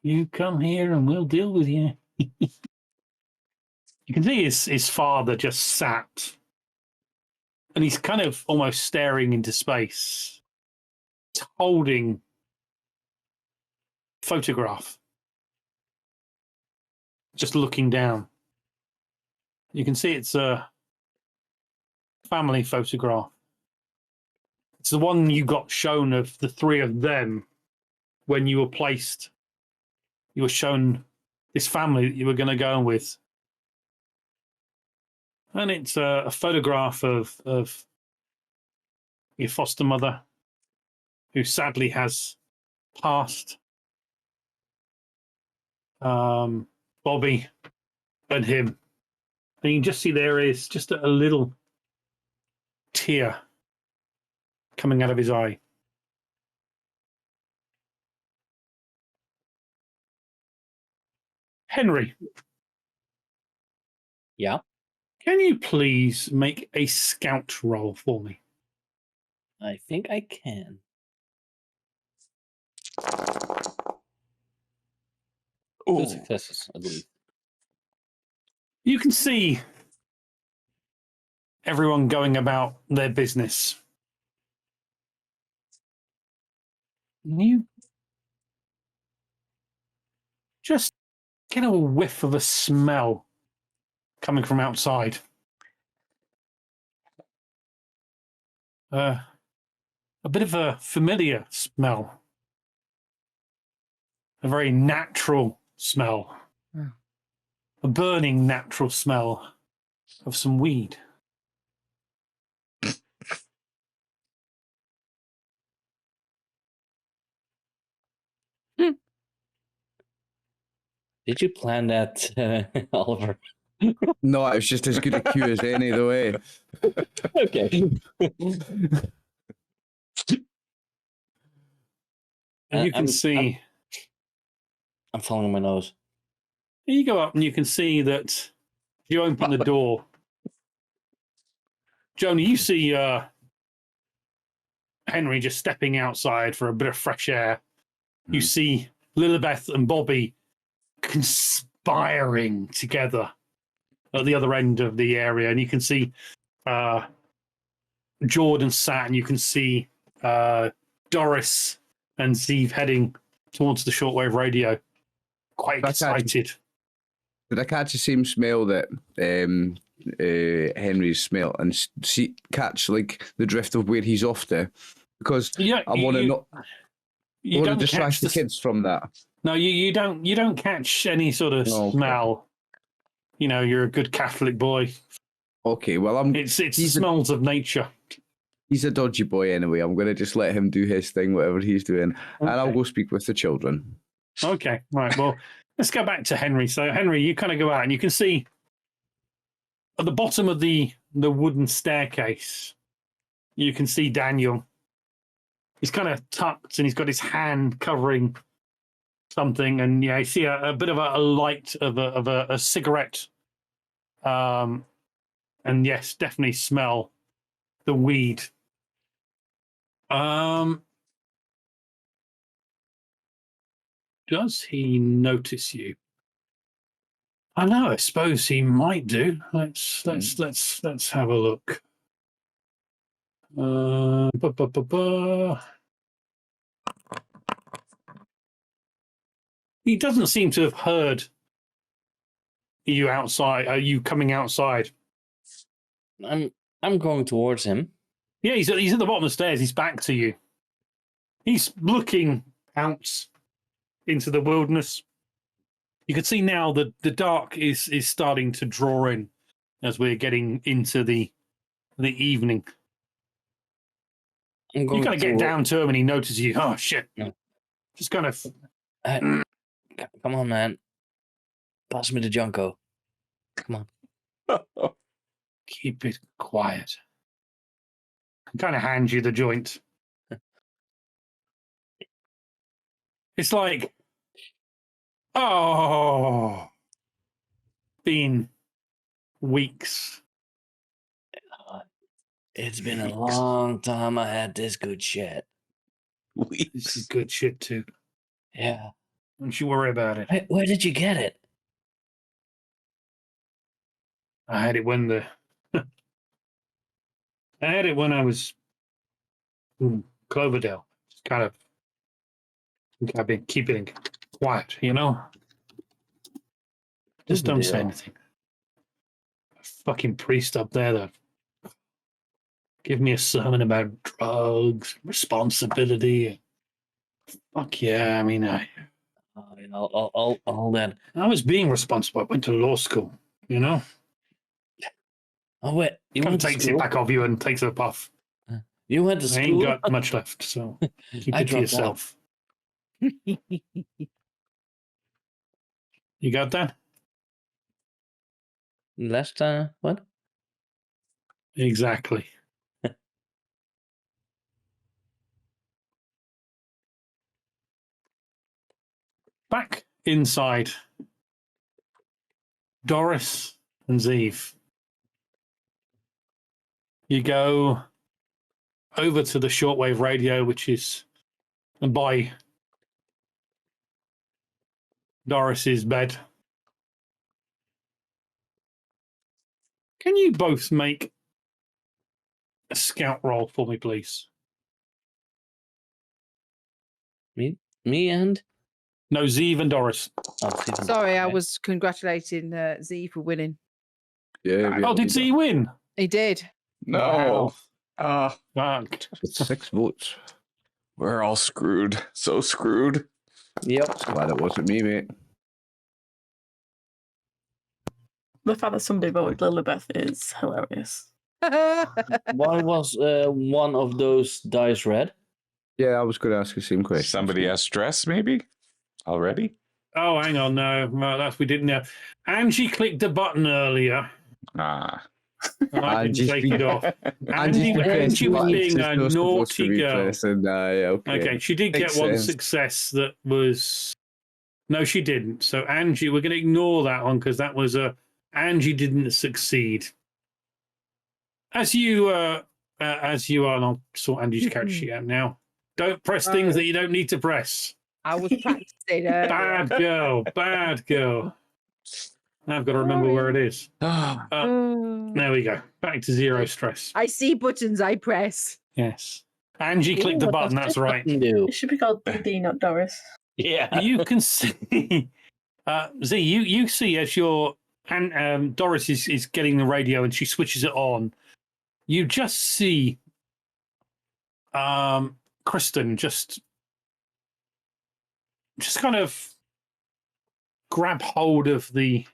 you come here and we'll deal with you. You can see his father just sat. And he's kind of almost staring into space. holding photograph, just looking down. You can see it's a family photograph. It's the one you got shown of the three of them when you were placed. You were shown this family that you were going to go with. And it's a photograph of your foster mother, who sadly has passed. Bobby and him. And you can just see there is just a little tear coming out of his eye. Henry, Yeah, can you please make a scout roll for me? I think I can. Two Oh, successes, I believe. You can see everyone going about their business. You just get a whiff of a smell coming from outside. A bit of a familiar smell. A very natural smell. Hmm. A burning natural smell of some weed. Did you plan that, Oliver? No, it was just as good a cue as any, though, eh? Okay. And you can see... I'm following my nose. You go up and you can see that if you open the door, Joni, you see Henry just stepping outside for a bit of fresh air. You see Lilibeth and Bobby conspiring together at the other end of the area, and you can see Jordan sat, and you can see Doris and Steve heading towards the shortwave radio, quite excited. Did I catch the same smell that Henry's smell, and see catch like the drift of where he's off to? Because Yeah, I want to not. You want to don't distract catch the kids from that. No, you don't catch any sort of smell. You know, you're a good Catholic boy. Okay, well, It's smells of nature. He's a dodgy boy anyway. I'm going to just let him do his thing, whatever he's doing, and I'll Okay. go speak with the children. Okay, right. Well, let's go back to Henry. So, Henry, you kind of go out and you can see at the bottom of the wooden staircase, you can see Daniel. He's kind of tucked and he's got his hand covering something, and yeah, you see a bit of a light of a cigarette. And yes, definitely smell the weed. Does he notice you? I know. I suppose he might do. Let's have a look. He doesn't seem to have heard you outside. Are you coming outside? I'm going towards him. Yeah, he's at the bottom of the stairs. He's back to you. He's looking out into the wilderness. You can see now that the dark is starting to draw in as we're getting into the evening. You kind of get down to him and he notices you. Oh, shit. No. Just kind of... Come on, man. Pass me the Junko. Come on. Keep it quiet. I kind of hand you the joint. It's like... Oh... Been weeks. It's been a long time I had this good shit. This is good shit, too. Yeah. Don't you worry about it. Where did you get it? I had it when I had it when I was in Cloverdale. kind of I've been keeping quiet, you know? Just don't say deal. anything. A fucking priest up there that give me a sermon about drugs, responsibility. Fuck yeah, I mean, All that. I was being responsible. I went to law school, you know? Oh wait, you Kind of went to takes it school? back off you and takes it off. You went to I ain't school? got much left, so keep I it to dropped out. yourself. You got that? Last what? Exactly. Back inside, Doris and Zeev. You go over to the shortwave radio, which is by Doris's bed. Can you both make a scout roll for me, please? Me and? No, Zeev and Doris. Oh, Stephen. Sorry, I Okay. was congratulating Z for winning. Yeah. Oh, did Z win? He did. No. Wow. Fucked. With 6 votes. We're all screwed. So screwed. Yep. Glad it wasn't me, mate. The fact that somebody voted Lilibeth is hilarious. Why was one of those dice red? Yeah, I was going to ask the same question. Somebody has stress, maybe? Already? Oh, hang on. No, that's we didn't know. Angie clicked the button earlier. Ah. And I didn't Angie's take been- it off. Angie's been pressing Angie was buttons being she's a not supposed to naughty be girl. pressing. Aye, Okay, she did Makes get one sense. success that was. No, she didn't. So Angie, we're going to ignore that one because that was a Angie didn't succeed. As you are, and I'll sort Angie's character sheet out now. Don't press things that you don't need to press. I was practicing. Bad girl, bad girl. Now I've got to remember where it is. Ah. There we go. Back to zero stress. I see buttons I press. Yes. Angie clicked the What button. does That's this right. button do? It should be called BD, not Doris. Yeah. You can see, Z. You see as your and Doris is getting the radio and she switches it on. You just see, Kristen just kind of grab hold of the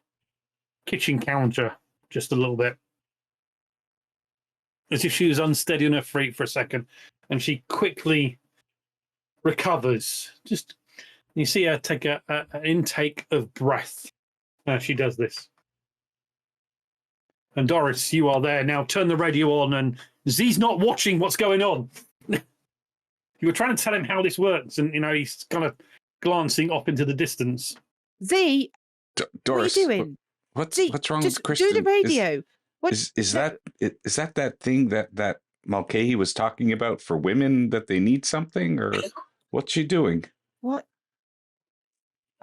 kitchen counter just a little bit, as if she was unsteady on her feet for a second, and she quickly recovers. Just you see her take an intake of breath as she does this. And Doris, you are there now. Turn the radio on, and Z's not watching what's going on. You were trying to tell him how this works, and he's kind of glancing off into the distance. Z, Doris, what are you doing? what's Z, wrong just with Kristen? do the radio. What? Is that thing that Mulcahy was talking about for women, that they need something, or what's she doing? What?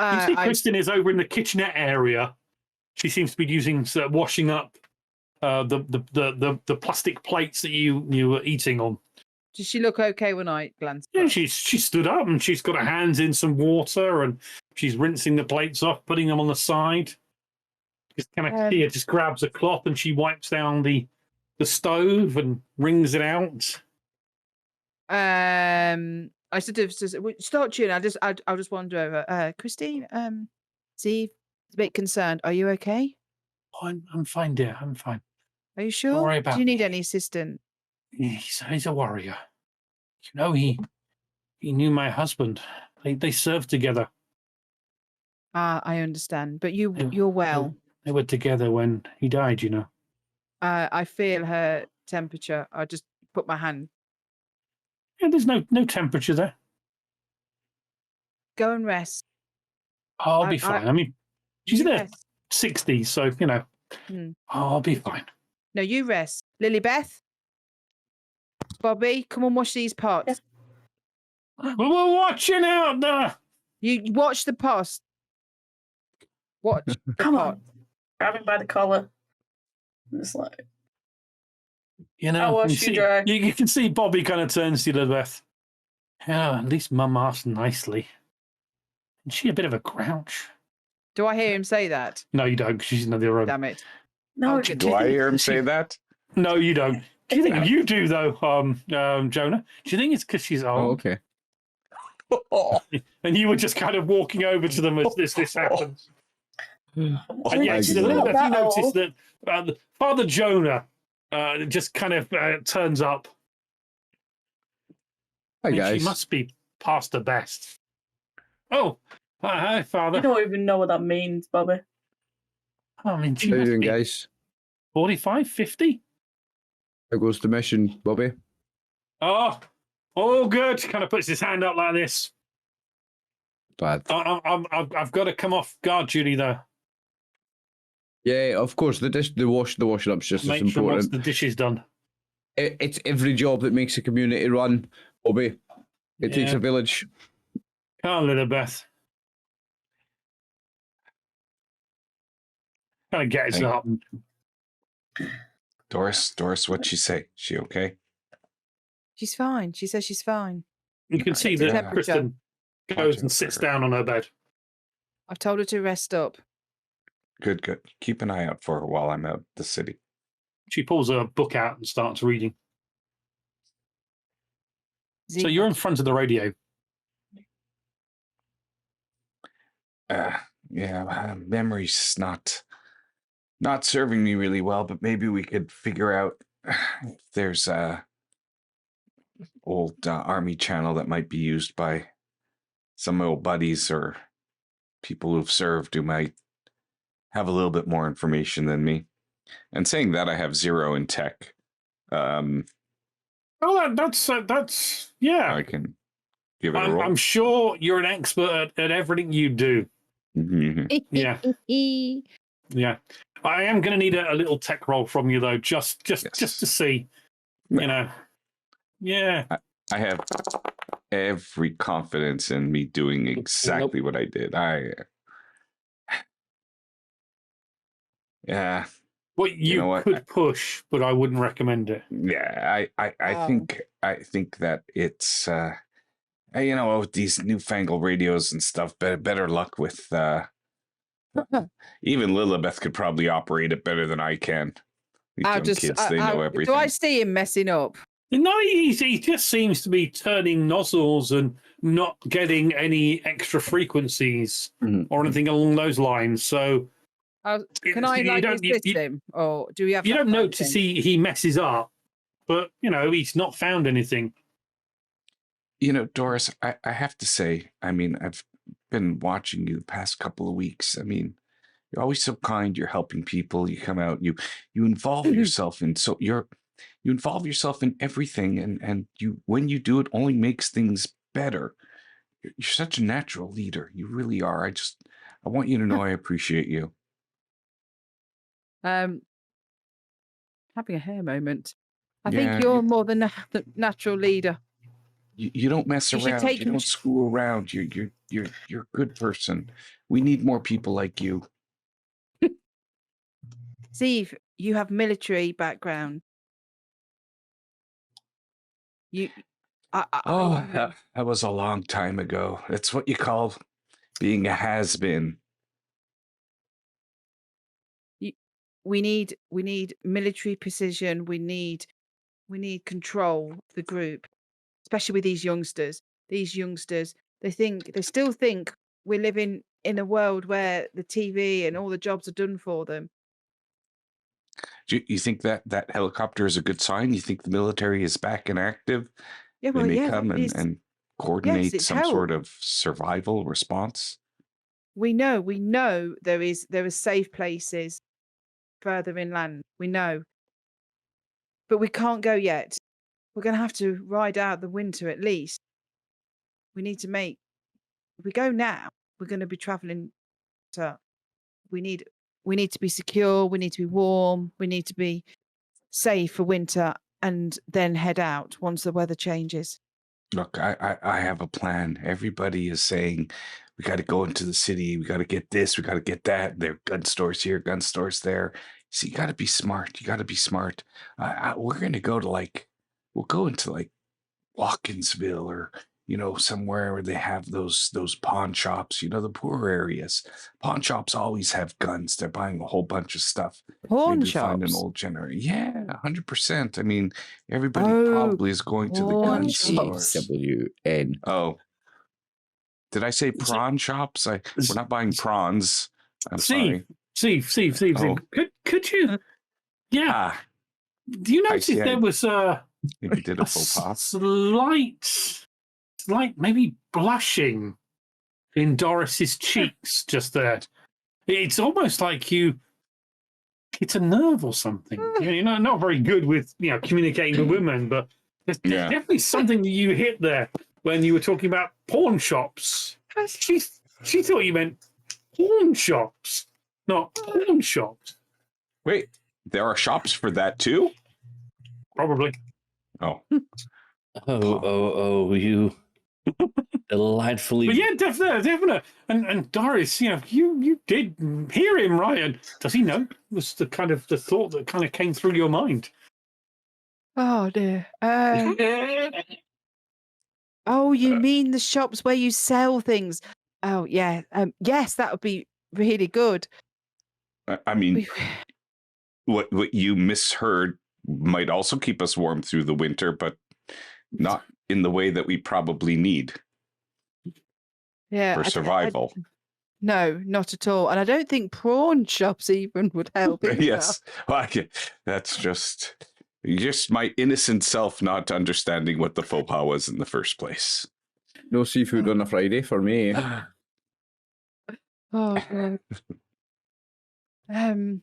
You see, Kristen is over in the kitchenette area. She seems to be using washing up the plastic plates that you were eating on. Does she look okay when I glance? Yeah, she stood up and she's got her hands in some water and she's rinsing the plates off, putting them on the side. Just kind of see her just grabs a cloth and she wipes down the stove and wrings it out. I sort of start tuning. I'll just wander over. Christine, Z, a bit concerned. Are you okay? Oh, I'm fine, dear. I'm fine. Are you sure? worry about Do you need me. any assistance? He's a warrior. He knew my husband. They served together. I understand. But you're well. They were together when he died. I feel her temperature. I just put my hand. Yeah, there's no temperature there. Go and rest. I'll be fine. I mean, she's in You her rest. 60s, so I'll be fine. No, you rest. Lily Beth, Bobby, come on, wash these pots. We're watching out there. You watch the pots. Watch the Come pot. on. Grab him by the collar. It's like, I'll wash you dry. You can see Bobby kind of turns to Elizabeth. Yeah, at least Mum asked nicely. Is she a bit of a grouch? Do I hear him say that? No, you don't, 'cause she's in the other room. Damn it. No, Oh, it- Do I hear him say that? No, you don't. Do you think No. you do though, Jonah? Do you think it's because she's Oh, old? okay. And you were just kind of walking over to them as this happens. And yes, She's I not Elizabeth, you that notice old. that Father Jonah just kind of turns up. Hi, And guys. she must be past her best. Oh, hi, You Father. don't even know what that means, Bobby. I mean, she How you must doing, be guys? 45, 50? How goes the mission, Bobby? Oh, all good. Kind of puts his hand up like this. Bad. I've got to come off guard duty though. Yeah, of course. The washing up's just as Make sure once important. the dish is done. It's every job that makes a community run, Bobby. It takes Yeah. a village. Oh, Elizabeth. Kind of gets Hey. up. Doris, what'd she say? She okay? She's fine. She says she's fine. You can see It's a that temperature. Kristen goes Watch and out sits for her. down on her bed. I've told her to rest up. Good. Keep an eye out for her while I'm out the city. She pulls a book out and starts reading. So Zeke- you're in front of the radio. Yeah, memory's not serving me really well, but maybe we could figure out if there's a old army channel that might be used by some old buddies or people who've served who might have a little bit more information than me. And saying that, I have 0 in tech. Oh, that's yeah. I can give it a roll. I'm sure you're an expert at everything you do. Mhm. Yeah. Yeah. I am going to need a little tech roll from you though, just to see. You know. Yeah. I have every confidence in me doing exactly what I did. Yeah. What you know what? could push, but I wouldn't recommend it. Yeah, I think that it's with these newfangled radios and stuff, better luck with even Lilibeth could probably operate it better than I can. These young kids, they know everything. Do I see him messing up? No, he just seems to be turning nozzles and not getting any extra frequencies or anything along those lines. So Can I you don't- assist him, or do we have? you that don't kind of notice thing? he messes up, but he's not found anything. Doris, I have to say, I mean, I've been watching you the past couple of weeks. I mean, you're always so kind. You're helping people. You come out. You involve yourself in you involve yourself in everything, and you when you do it only makes things better. You're such a natural leader. You really are. I want you to know I appreciate you. Having a hair moment. I Yeah, think you're more than the natural leader. You don't mess You should around. take You don't him- screw around. You're a good person. We need more people like you. Steve, you have military background. That was a long time ago. That's what you call being a has-been. We need military precision. We need control of the group, especially with these youngsters. These youngsters, they still think we're living in a world where the TV and all the jobs are done for them. Do you think that helicopter is a good sign? You think the military is back and active? Yeah, They well, may yeah, come it is. and coordinate it's some sort help. of survival response. We know there are safe places further inland. We know, but we can't go yet. We're going to have to ride out the winter at least. We need to make. If we go now, we're going to be traveling. We need to be secure. We need to be warm. We need to be safe for winter, and then head out once the weather changes. Look, I have a plan. Everybody is saying we got to go into the city. We got to get this. We got to get that. There are gun stores here, gun stores there. So you got to be smart. You got to be smart. We're going to go to we'll go into Watkinsville or somewhere where they have those pawn shops, the poor areas. Pawn shops always have guns. They're buying a whole bunch of stuff. Pawn Maybe find an shops. old generator. Yeah, 100%. I mean, everybody Oh, probably is going to the pawn gun shops. stores. WN. Oh, did I say prawn shops? We're not buying prawns. I'm sorry. Steve. Oh. Could you? Yeah. Ah, Do you notice see, there was maybe did a faux pas. slight maybe blushing in Doris's cheeks just there? It's almost like you hit a nerve or something. You're not very good with communicating with women, but there's definitely something that you hit there when you were talking about pawn shops. She thought you meant pawn shops, not pawn shops. Wait, there are shops for that too? Probably. Oh. Oh, you delightfully. But yeah, definitely. And Doris, you did hear him, right? And does he know? Was the thought that kind of came through your mind? Oh dear. Oh, you mean the shops where you sell things? Oh yeah. Yes, that would be really good. I mean, what you misheard might also keep us warm through the winter, but not in the way that we probably need for survival. No, not at all. And I don't think prawn shops even would help. Yes, that's just my innocent self not understanding what the faux pas was in the first place. No seafood on a Friday for me. Oh, God.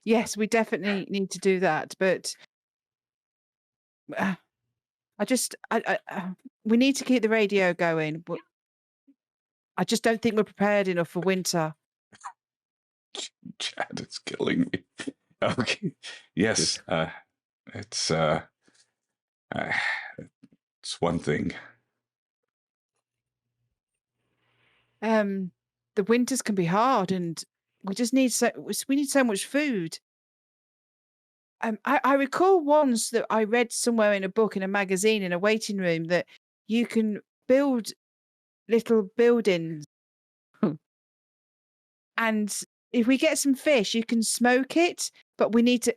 Yes, we definitely need to do that, but we need to keep the radio going. I just don't think we're prepared enough for winter. Chad, it's killing me. Okay, yes, it's one thing. The winters can be hard, and we just need so much food. I recall once that I read somewhere in a book, in a magazine, in a waiting room, that you can build little buildings, and if we get some fish, you can smoke it. But we need to,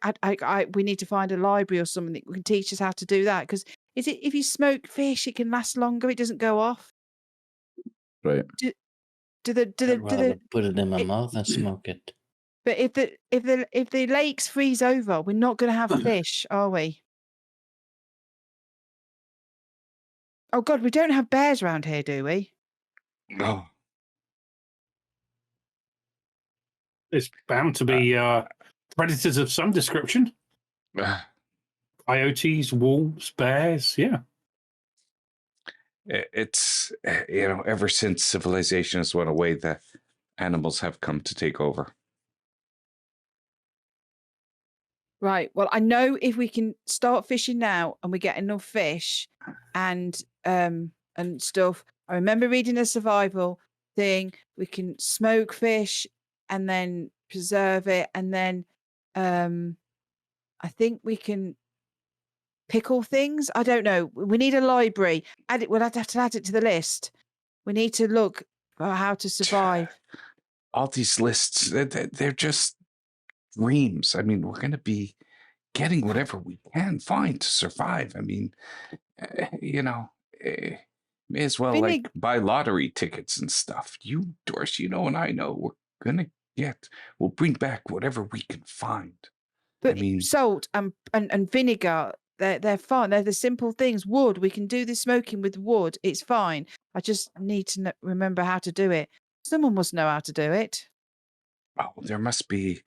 we need to find a library or something that can teach us how to do that. Because if you smoke fish, it can last longer. It doesn't go off. Right. I'd rather put it in my mouth and smoke it. But if the lakes freeze over, we're not going to have fish, are we? Oh God, we don't have bears around here, do we? No. There's bound to be predators of some description. Coyotes, wolves, bears, yeah. It's, ever since civilization has went away, the animals have come to take over. Right. Well, I know if we can start fishing now and we get enough fish and stuff. I remember reading a survival thing. We can smoke fish and then preserve it, and then I think we can pickle things. I don't know. We need a library. We'll have to add it to the list. We need to look for how to survive. All these lists, they're just dreams. I mean, we're going to be getting whatever we can find to survive. I mean, may as well buy lottery tickets and stuff. You, Doris, and I know we're we'll bring back whatever we can find. But salt and vinegar, they're fine. They're the simple things. Wood, we can do the smoking with wood. It's fine. I just need to remember how to do it. Someone must know how to do it. Oh, there must be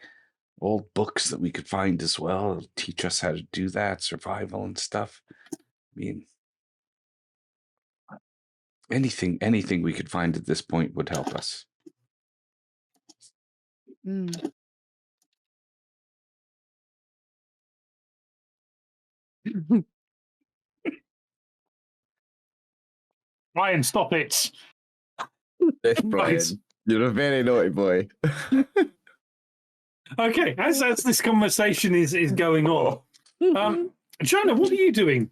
old books that we could find as well. It'll teach us how to do that, survival and stuff. I mean, anything we could find at this point would help us. Mm. Ryan, stop it. Yes, Brian. You're a very naughty boy. Okay, as this conversation is going on, Jonah, what are you doing?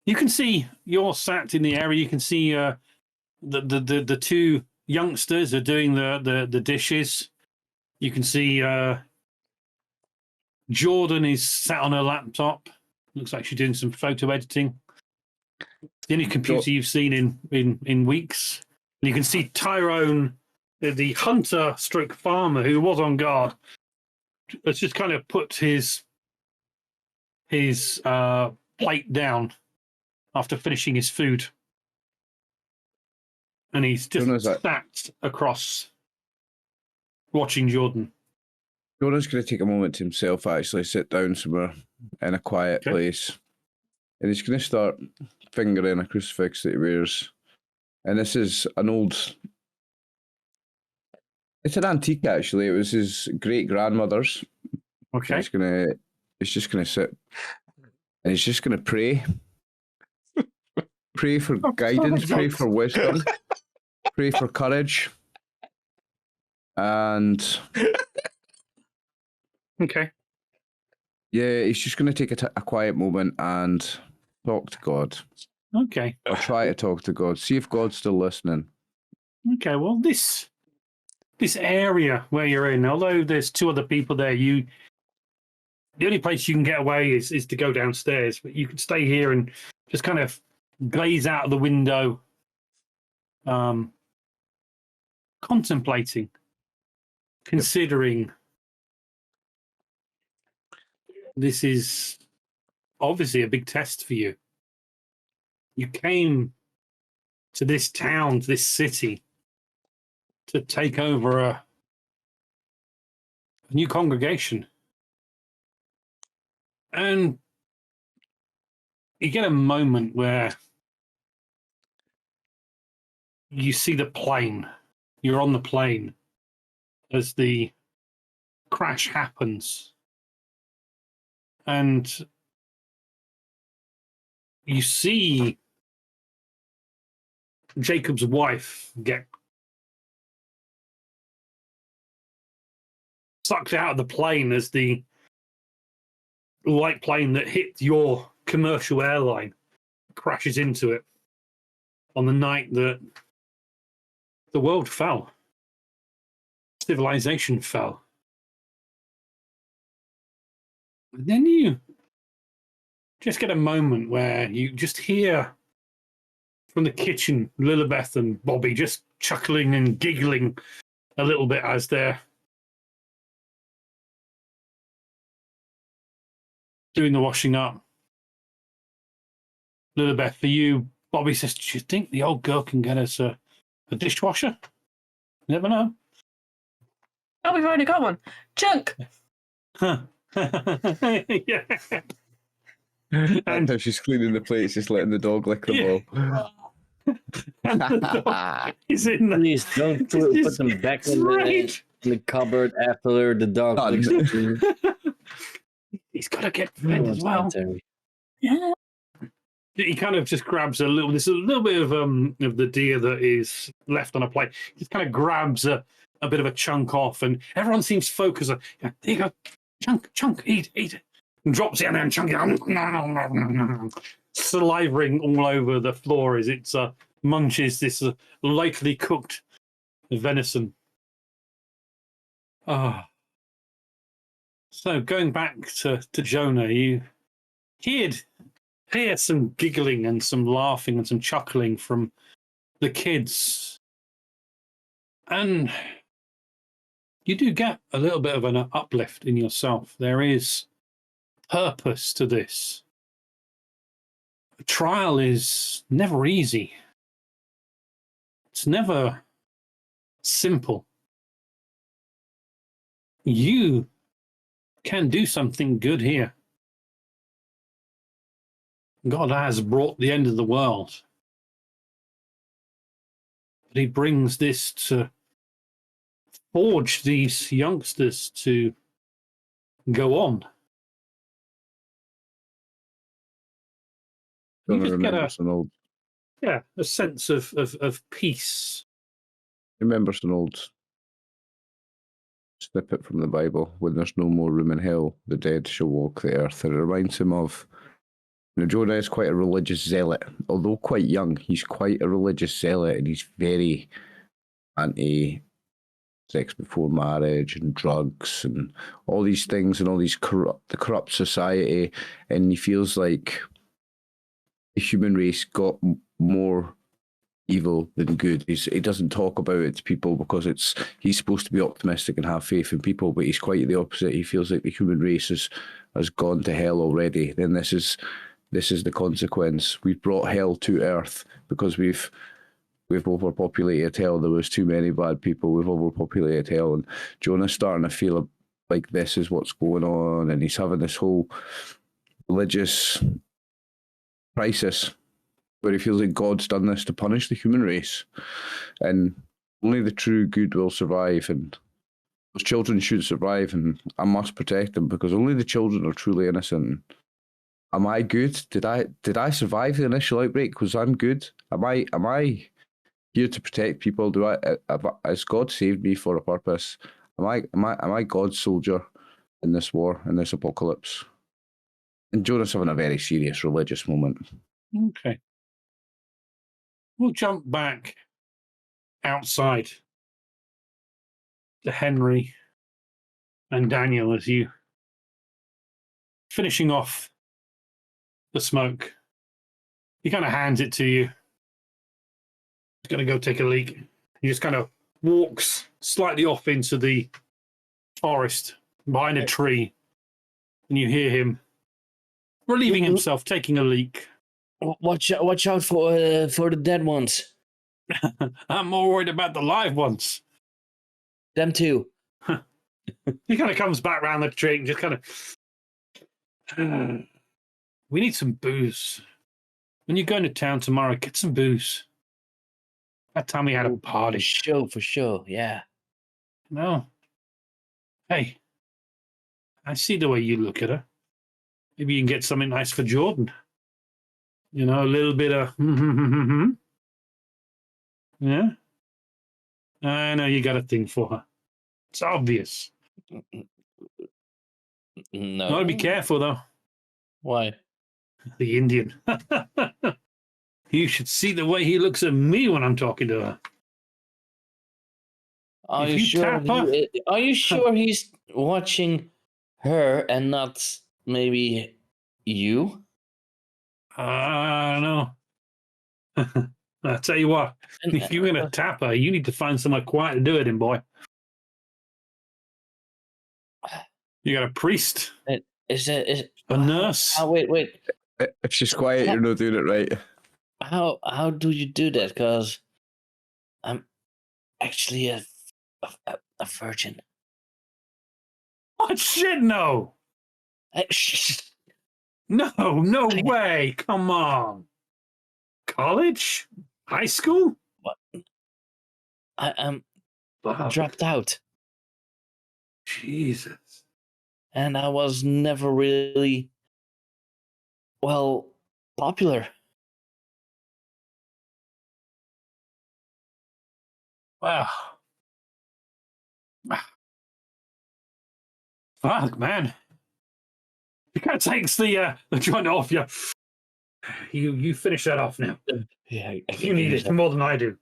You can see you're sat in the area. You can see the two youngsters are doing the dishes. You can see Jordan is sat on her laptop. Looks like she's doing some photo editing. The only computer you've seen in weeks. And you can see Tyrone, the hunter stroke farmer who was on guard, has just kind of put his plate down after finishing his food. And he's just sat across watching Jordan. Jordan's going to take a moment to himself, actually, sit down somewhere in a quiet place. And he's going to start fingering a crucifix that he wears. And this is an old... It's an antique, actually. It was his great-grandmother's. Okay. He's just going to sit. And he's just going to pray. Pray for guidance, pray for wisdom, pray for courage. And... Okay. Yeah, he's just going to take a quiet moment and talk to God. Okay. Or try to talk to God. See if God's still listening. Okay, well, this area where you're in, although there's two other people there, the only place you can get away is to go downstairs. But you can stay here and just kind of gaze out of the window, contemplating, considering. This is obviously a big test for you. You came to this town, to this city, to take over a new congregation. And you get a moment where you see the plane. You're on the plane as the crash happens. And you see Jacob's wife get sucked out of the plane as the light plane that hit your commercial airline crashes into it on the night that the world fell. Civilization fell. And then you just get a moment where you just hear from the kitchen Lilibeth and Bobby just chuckling and giggling a little bit as they're doing the washing up. Lilibeth, for you, Bobby says, do you think the old girl can get us a dishwasher? You never know. Oh, we've already got one. Chunk! Huh. Yeah. And she's cleaning the plates, just letting the dog lick the ball. And the dog is in the... Please don't put them back in the cupboard after the dog licks the He's got to get fed as well. Yeah. He kind of just grabs there's a little bit of the deer that is left on a plate. He just kind of grabs a bit of a chunk off, and everyone seems focused on, there you go, chunk, eat it. And drops it in there and chunk it, salivating all over the floor as it munches this lightly cooked venison. So going back to Jonah, you hear some giggling and some laughing and some chuckling from the kids. And you do get a little bit of an uplift in yourself. There is purpose to this. A trial is never easy. It's never simple. You can do something good here. God has brought the end of the world. But he brings this to forge these youngsters to go on. You just get a sense of peace. Remembers an old snippet from the Bible: when there's no more room in hell, the dead shall walk the earth. And it reminds him of Jonah is quite a religious zealot. Although quite young, he's quite a religious zealot, and he's very anti sex before marriage and drugs and all these things and all these corrupt society. And he feels like the human race got more evil than good. He doesn't talk about it to people because he's supposed to be optimistic and have faith in people, but he's quite the opposite. He feels like the human race has gone to hell already. Then this is the consequence. We've brought hell to earth because we've overpopulated hell. There was too many bad people. We've overpopulated hell, and Jonah's starting to feel like this is what's going on, and he's having this whole religious crisis where he feels like God's done this to punish the human race, and only the true good will survive, and those children should survive, and I must protect them because only the children are truly innocent. Am I good? Did I survive the initial outbreak? Was I'm good? Am I here to protect people? Has God saved me for a purpose? Am I God's soldier in this war, in this apocalypse? And Jonah's having a very serious religious moment. Okay. We'll jump back outside to Henry and Daniel as you finishing off the smoke. He kind of hands it to you. He's going to go take a leak. He just kind of walks slightly off into the forest behind a tree, and you hear him relieving himself, taking a leak. Watch out for the dead ones. I'm more worried about the live ones. Them too. He kind of comes back around the tree and just kind of... we need some booze. When you're going to town tomorrow, get some booze. That time we had a party. For sure, yeah. No. Hey, I see the way you look at her. Maybe you can get something nice for Jordan. You know, a little bit of... Yeah? I know you got a thing for her. It's obvious. No. Gotta be careful, though. Why? The Indian. You should see the way he looks at me when I'm talking to her. Are If you you sure? tap her- Are you sure he's watching her and not maybe you? I don't know. I'll tell you what, if you're going to tap her, you need to find somewhere quiet to do it in, boy. You got a priest, Is a nurse. Oh, wait. If she's quiet, you're not doing it right. How do you do that? Because I'm actually a virgin. What shit? No. No way. Come on. College? High school? What? I'm Fuck. dropped out, Jesus. and I was never really popular. Wow. Fuck, man. You can't take the joint off you. You finish that off now. Yeah, You need it more than I do.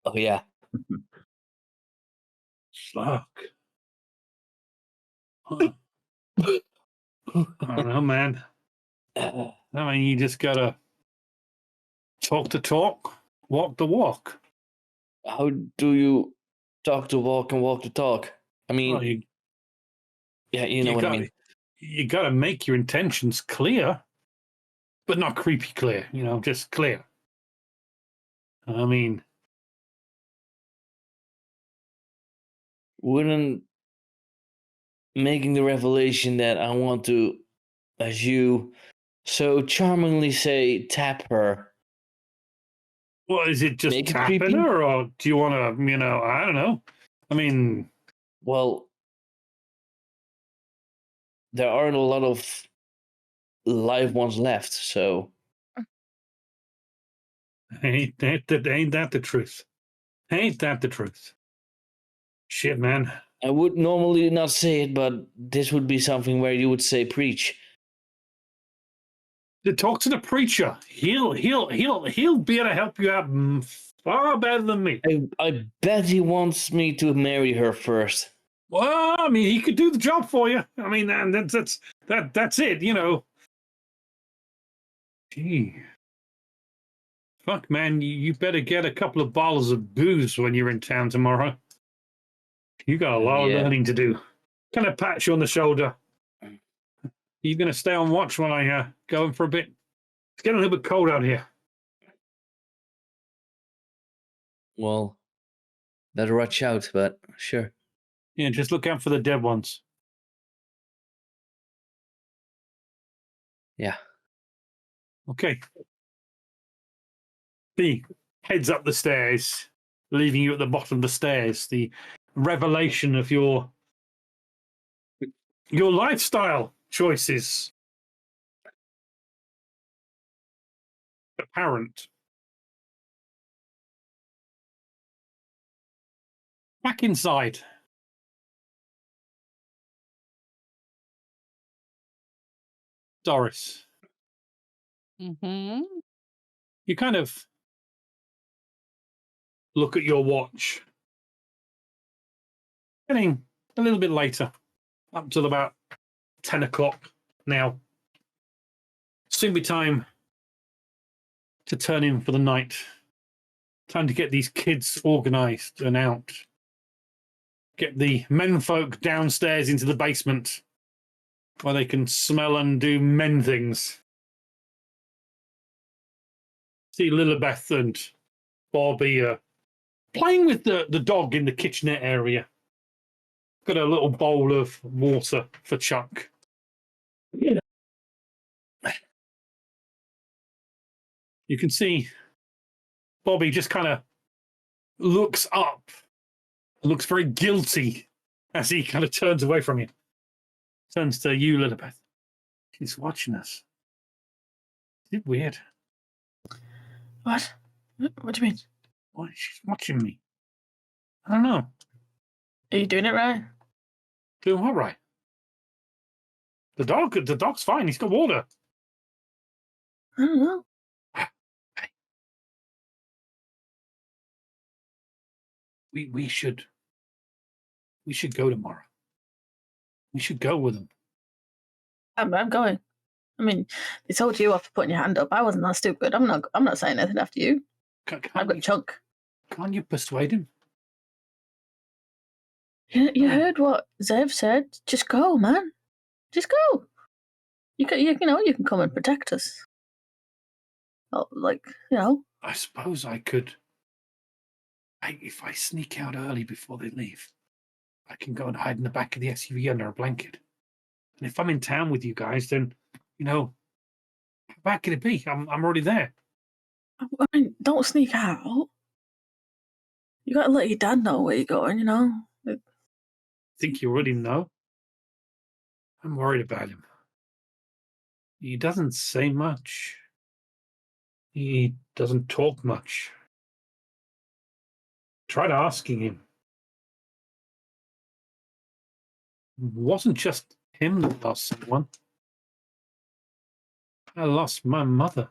Oh yeah. Fuck. I don't know, man. I mean, you just gotta talk the talk, walk the walk. How do you talk the walk and walk the talk? I mean, Well, you know what I mean. You gotta make your intentions clear, but not creepy clear, just clear. I mean, Wouldn't making the revelation that I want to, as you so charmingly say, tap her. well, is it just Make it tapping creepy? her, or do you want to, I don't know. I mean, Well, there aren't a lot of live ones left, so ain't that the truth? Ain't that the truth? Shit, man. I would normally not say it, but this would be something where you would say preach. To talk to the preacher. He'll be able to help you out far better than me. I bet he wants me to marry her first. Well, I mean, he could do the job for you. I mean, and that's it, you know. Gee. Fuck, man, you better get a couple of bottles of booze when you're in town tomorrow. You got a lot of learning to do. Kind of pat you on the shoulder. You going to stay on watch while I go in for a bit? It's getting a little bit cold out here. Well, better watch out, but sure. Yeah, just look out for the dead ones. Yeah. Okay. He heads up the stairs, leaving you at the bottom of the stairs. The revelation of your lifestyle choices apparent. Back inside. Doris, Mm-hmm. you kind of look at your watch. Getting a little bit later, up till about 10 o'clock now. Soon be time to turn in for the night. Time to get these kids organised and out. Get the menfolk downstairs into the basement where they can smell and do men things. See Lilibeth and Bobby playing with the dog in the kitchenette area. Got a little bowl of water for Chuck. You can see Bobby just kind of looks up, looks very guilty as he kind of turns away from you. Turns to you, Lilibeth. She's watching us. Is it weird? What? What do you mean? Why she's watching me? I don't know. Are you doing it right? Doing what right? The dog's fine. He's got water. I don't know. We should go tomorrow. We should go with him. I'm going. I mean, they told you off for putting your hand up. I wasn't that stupid. I'm not saying anything after you. I've got Chunk. Can't you persuade him? You heard what Zev said. Just go, man. Just go. You can come and protect us. Oh, I suppose I could. If I sneak out early before they leave, I can go and hide in the back of the SUV under a blanket. And if I'm in town with you guys, then, how bad can it be? I'm already there. I mean, don't sneak out. You gotta let your dad know where you're going, Think you already know? I'm worried about him. He doesn't say much. He doesn't talk much. Tried asking him. It wasn't just him that lost someone. I lost my mother.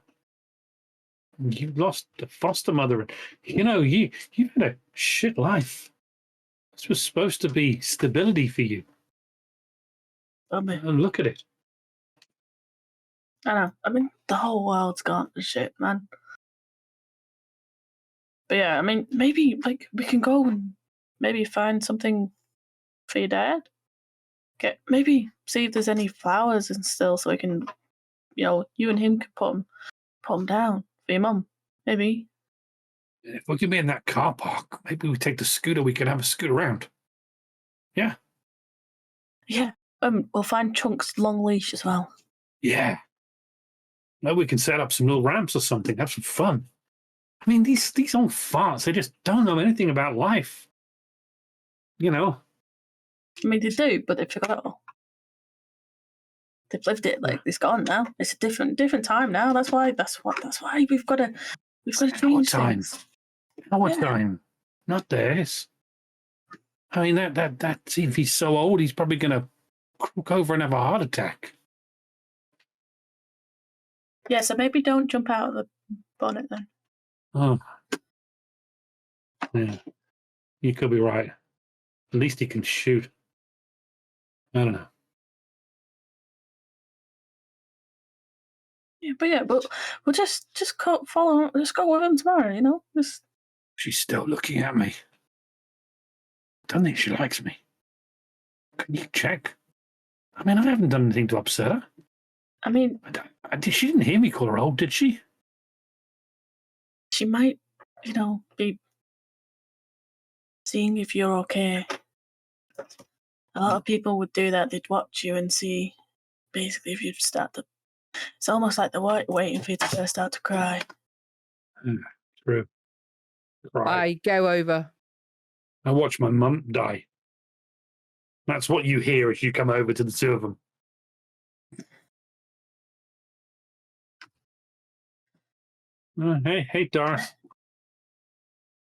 You lost a foster mother. You've had a shit life. This was supposed to be stability for you. And look at it. I know. I mean, the whole world's gone to shit, man. But yeah, I mean, maybe we can go and maybe find something for your dad. Maybe see if there's any flowers and still, so we can, you and him can put them down for your mum. Maybe. If we can be in that car park, maybe we take the scooter. We can have a scoot around. Yeah. Yeah. We'll find Chunk's long leash as well. Yeah. Maybe we can set up some little ramps or something. Have some fun. I mean, these old farts, they just don't know anything about life. I mean, they do, but they forgot it all. They've lived it. It's gone now. It's a different time now. That's why we've got to change things. Our time, not theirs. I mean, that if he's so old, he's probably going to crook over and have a heart attack. Yeah, so maybe don't jump out of the bonnet then. Oh. Yeah. You could be right. At least he can shoot. I don't know. Yeah, but we'll just follow. Just go with him tomorrow. You know, just. She's still looking at me. Don't think she likes me. Can you check? I mean, I haven't done anything to upset her. I mean, she didn't hear me call her old, did she? She might, be seeing if you're okay. A lot of people would do that. They'd watch you and see, basically, if you start to. It's almost like they're waiting for you to start to cry. True. Cry. I go over. I watch my mum die. That's what you hear as you come over to the two of them. Hey, Doris.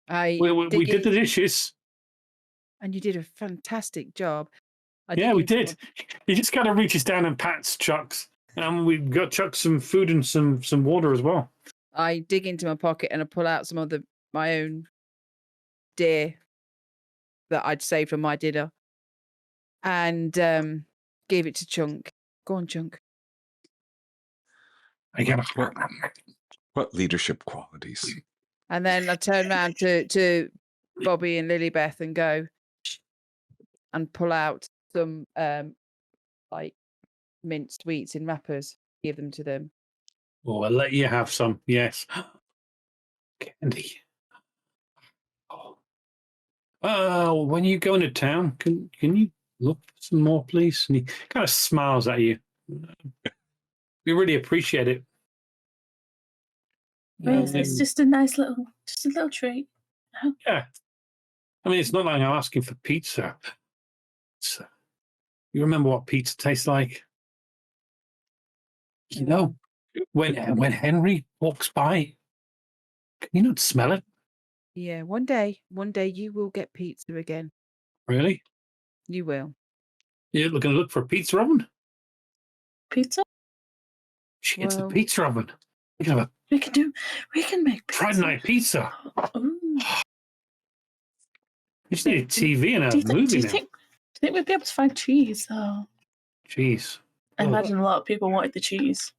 We did the dishes. And you did a fantastic job. Yeah, we did. He just kind of reaches down and pats Chuck's. And we've got Chuck some food and some water as well. I dig into my pocket and I pull out some of my own deer that I'd saved from my dinner and gave it to Chunk. Go on, Chunk. I get What leadership qualities? And then I turn around to Bobby and Lilybeth and go and pull out some like mint sweets in wrappers, give them to them. Oh, I'll let you have some. Yes. Candy. Oh, when you go into town, can you look for some more, please? And he kind of smiles at you. We really appreciate it. Yes, it's just a little treat. Yeah. I mean, it's not like I'm asking for pizza. You remember what pizza tastes like? You know, when Henry walks by, can you not smell it? Yeah, one day you will get pizza again. Really? You will. You're going to look for a pizza oven? Pizza? She gets a pizza oven. We can make pizza. Friday night pizza. Ooh. You just need a TV and a movie do you now. think we'd be able to find cheese though? Cheese. I imagine a lot of people wanted the cheese.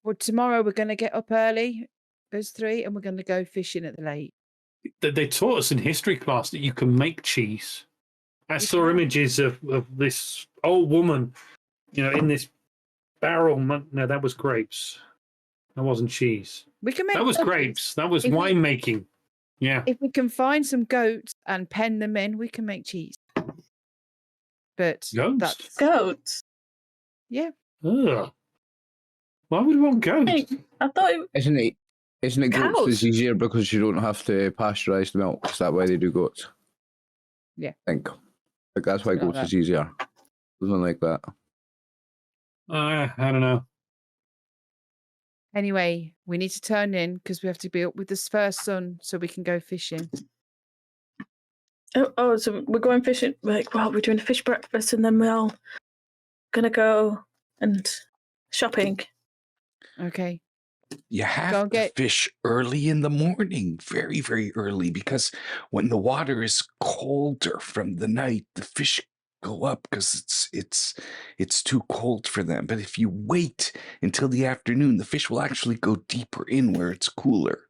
Well, tomorrow we're going to get up early, us three, and we're going to go fishing at the lake. They taught us in history class that you can make cheese. I saw images of this old woman, in this barrel. No, that was grapes. That wasn't cheese. We can make that was grapes. That was winemaking. Yeah. If we can find some goats and pen them in, we can make cheese. But goats. Yeah. Ugh. Why would we want goats? Hey, I thought Isn't it goats that's easier because you don't have to pasteurize the milk? Is that why they do goats? Yeah. I think. Like that's why goats is easier. Something like that. I don't know. Anyway, we need to turn in because we have to be up with this first sun so we can go fishing. Oh, so we're going fishing. We're doing a fish breakfast and then we're all gonna go and shopping. Okay. You have to fish early in the morning, very, very early, because when the water is colder from the night, the fish go up because it's too cold for them. But if you wait until the afternoon, the fish will actually go deeper in where it's cooler.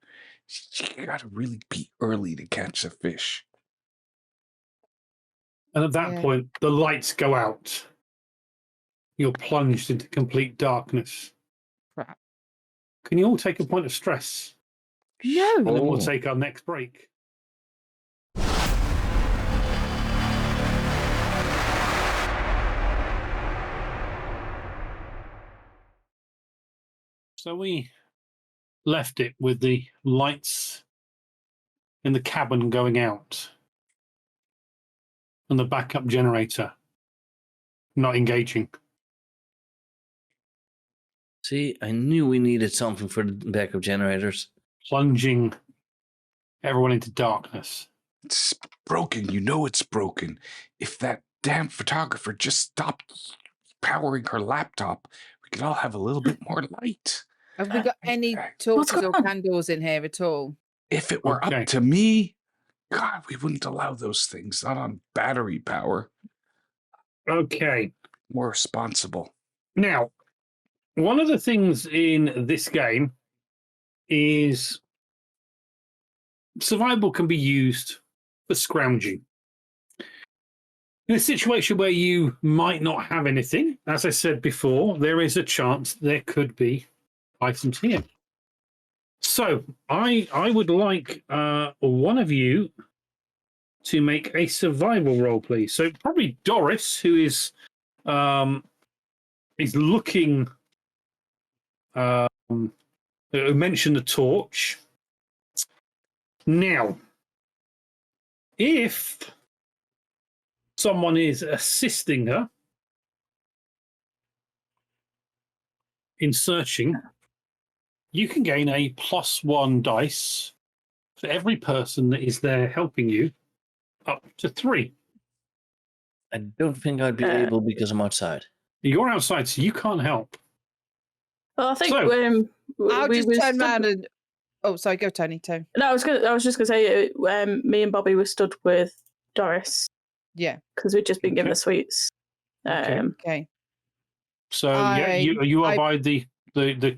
You got to really be early to catch a fish. And at that point, the lights go out. You're plunged into complete darkness. Crap. Can you all take a point of stress? No. And then we'll take our next break. So we left it with the lights in the cabin going out and the backup generator not engaging. See, I knew we needed something for the backup generators. Plunging everyone into darkness. It's broken. You know it's broken. If that damn photographer just stopped powering her laptop, we could all have a little bit more light. Have we got any What's torches going or on? candles in here at all? If it were Okay. up to me, God, we wouldn't allow those things. Not on battery power. Okay. More responsible. Now, one of the things in this game is survival can be used for scrounging. In a situation where you might not have anything, as I said before, there is a chance there could be items here. So I would like one of you to make a survival roll, please. So probably Doris, who is looking. Who mentioned the torch. Now, if someone is assisting her in searching, you can gain a +1 dice for every person that is there helping you, up to 3. I don't think I'd be able because I'm outside. You're outside, so you can't help. Well, I think So, I'll we just were turn stood- around and. Oh, sorry. Go, Tony. Tone. No, I was just gonna say, me and Bobby were stood with Doris Yeah. because we'd just been given Okay. the sweets. Okay. Okay. So yeah, you are I- by the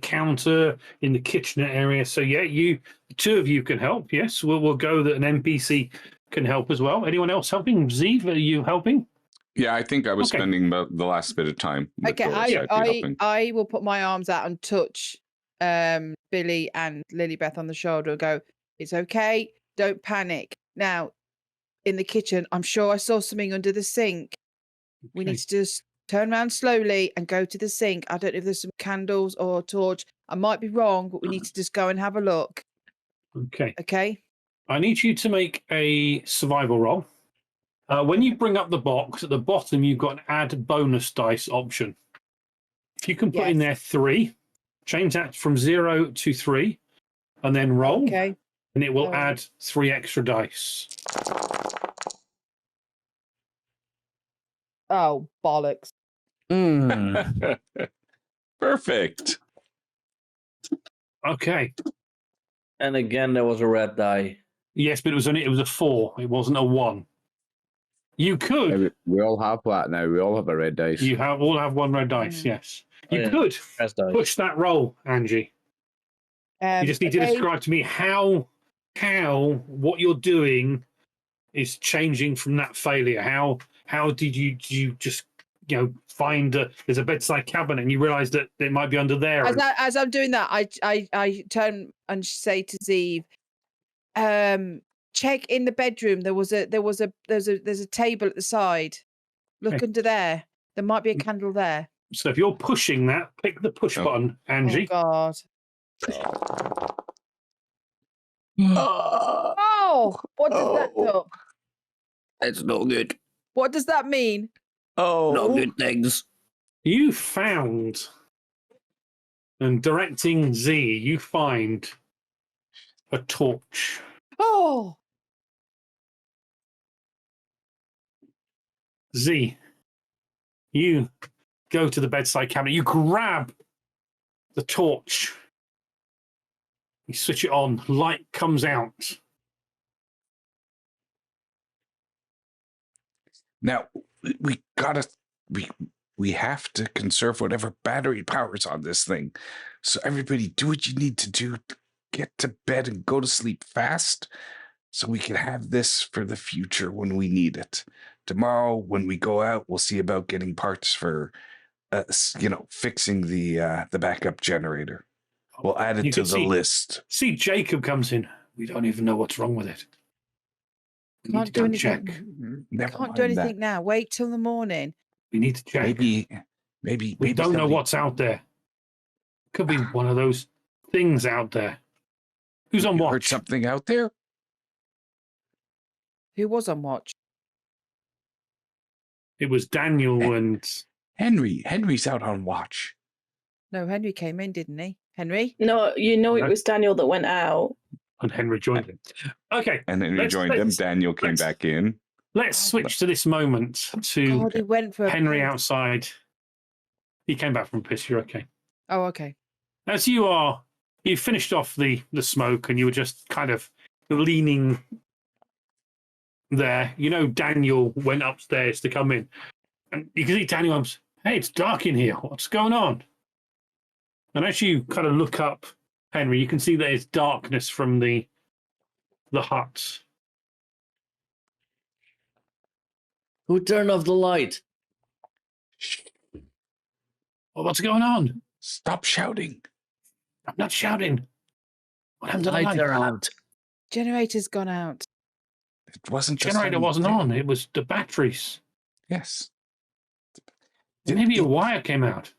counter in the kitchen area. So yeah, the two of you can help. Yes, we'll go that an NPC can help as well. Anyone else helping? Z, are you helping? Yeah, I think I was Okay. spending the last bit of time. With Okay. Doris. I'd be helping. I will put my arms out and touch Billy and Lilybeth on the shoulder and go, "It's okay. Don't panic." Now, in the kitchen, I'm sure I saw something under the sink. We Okay. need to just turn around slowly and go to the sink. I don't know if there's some candles or a torch. I might be wrong, but we need to just go and have a look. Okay. Okay. I need you to make a survival roll. When you bring up the box, at the bottom, you've got an add bonus dice option. If you can put in there 3, change that from 0 to 3, and then roll, Okay. and it will All right. add 3 extra dice. Oh, bollocks. Perfect. Okay. And again, there was a red die. Yes, but it was a 4. It wasn't a 1. You could. We all have that now. We all have a red dice. You all have 1 red dice. Yes. You yeah. could Press dice. push that roll, Angie. You just need to okay. describe to me how what you're doing is changing from that failure. How did you just find there's a bedside cabinet and you realize that it might be under there? As I'm doing that, I turn and say to Zeev, check in the bedroom. There's a table at the side. Look Okay. under there. There might be a candle there. So if you're pushing that, pick the push button, Angie. Oh God. Oh, what does that do? It's not good. What does that mean? Not good things. You found, and directing Z, you find a torch. Oh, Z, you go to the bedside cabinet. You grab the torch. You switch it on. Light comes out. Now we gotta we have to conserve whatever battery power's on this thing. So everybody, do what you need to do. Get to bed and go to sleep fast, so we can have this for the future when we need it. Tomorrow, when we go out, we'll see about getting parts for, fixing the backup generator. We'll add You it to can the list. See, Jacob comes in. We don't even know what's wrong with it. We need can't to do go anything. check. Never Can't mind do anything that. now. Wait till the morning. We need to check. Maybe We don't know somebody- what's out there. Could be one of those things out there. Who's on You heard watch? something out there? Who was on watch? It was Daniel and Henry's out on watch. No, Henry came in, didn't he? Henry? No, it No. was Daniel that went out. Henry joined him. Okay, And then he Let's- joined him. let's- Daniel came let's- back in. let's switch to this moment to God, he went for a Henry piss. outside. He came back from piss. You're okay. Oh, okay. as you finished off the smoke and you were just kind of leaning there, Daniel went upstairs to come in. And you can see Daniel goes, "Hey, it's dark in here. What's going on?" And as you kind of look up, Henry, you can see there's darkness from the hut. Who turned off the light? Well, what's going on? Stop shouting. I'm not shouting. What happened to the Lights light? are out. Generator's gone out. It wasn't The just generator wasn't on. It was the batteries. Yes. Maybe a wire came out.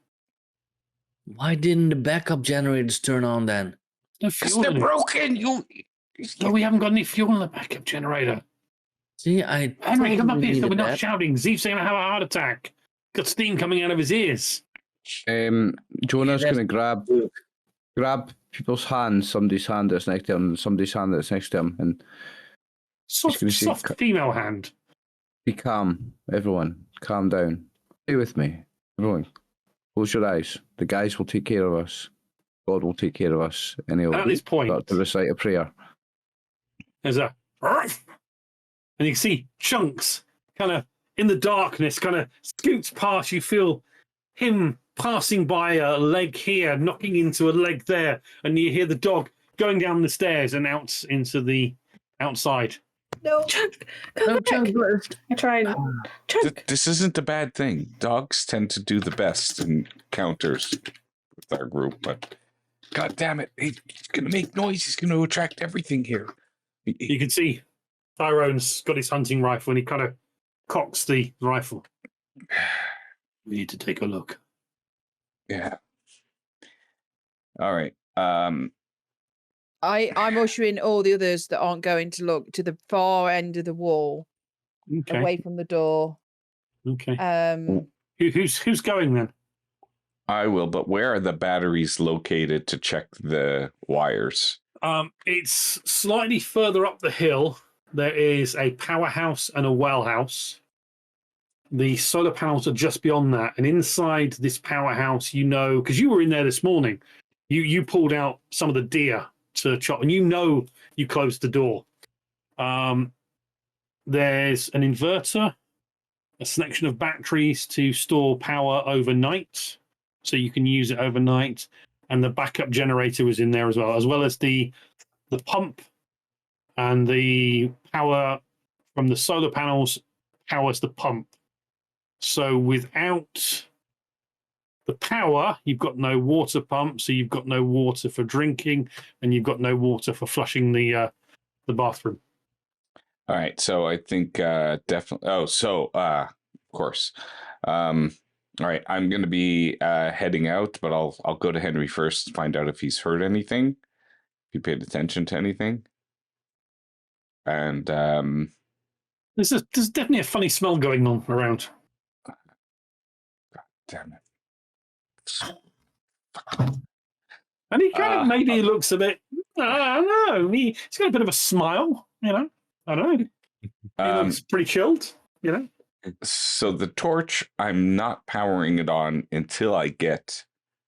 Why didn't the backup generators turn on then? No Because fuel they're in it. broken. No, we haven't got any fuel in the backup generator. See, I Henry, come up totally here so we're needed not that. shouting. Zee's going to have a heart attack. Got steam coming out of his ears. Jonah's Yeah, going to grab people's hands, somebody's hand that's next to him, somebody's hand that's next to him, and Soft gonna say- female hand. be calm. Everyone, calm down. Stay with me. Everyone, close your eyes. The guys will take care of us. God will take care of us. And he'll At this point, start to recite a prayer. there's a... And you can see Chunks kind of in the darkness, kind of scoots past. You feel him passing by a leg here, knocking into a leg there, and you hear the dog going down the stairs and out into the outside. No, Chunk, come No, back. Chunk first. I try and Chunk. This isn't a bad thing. Dogs tend to do the best in encounters with our group, but God damn it, he's going to make noise. He's going to attract everything here. You can see Tyrone's got his hunting rifle and he kind of cocks the rifle. We need to take a look. Yeah. All right. I'm ushering all the others that aren't going to look to the far end of the wall, Okay. away from the door. Okay. Um, Who's going then? I will, but where are the batteries located to check the wires? It's slightly further up the hill. There is a powerhouse and a well house. The solar panels are just beyond that, and inside this powerhouse, because you were in there this morning, you pulled out some of the deer to chop, and you closed the door. There's an inverter, a selection of batteries to store power overnight, so you can use it overnight, and the backup generator was in there as well as the pump and the power from the solar panels powers the pump. So without the power, you've got no water pump, so you've got no water for drinking, and you've got no water for flushing the bathroom. All right, so I think definitely. Oh, so of course. All right, I'm going to be heading out, but I'll go to Henry first, find out if he's heard anything, if he paid attention to anything, and There's definitely a funny smell going on around. damn it. And he kind of maybe looks a bit, I don't know. He's got a bit of a smile, I don't know. He looks pretty chilled, So the torch, I'm not powering it on until I get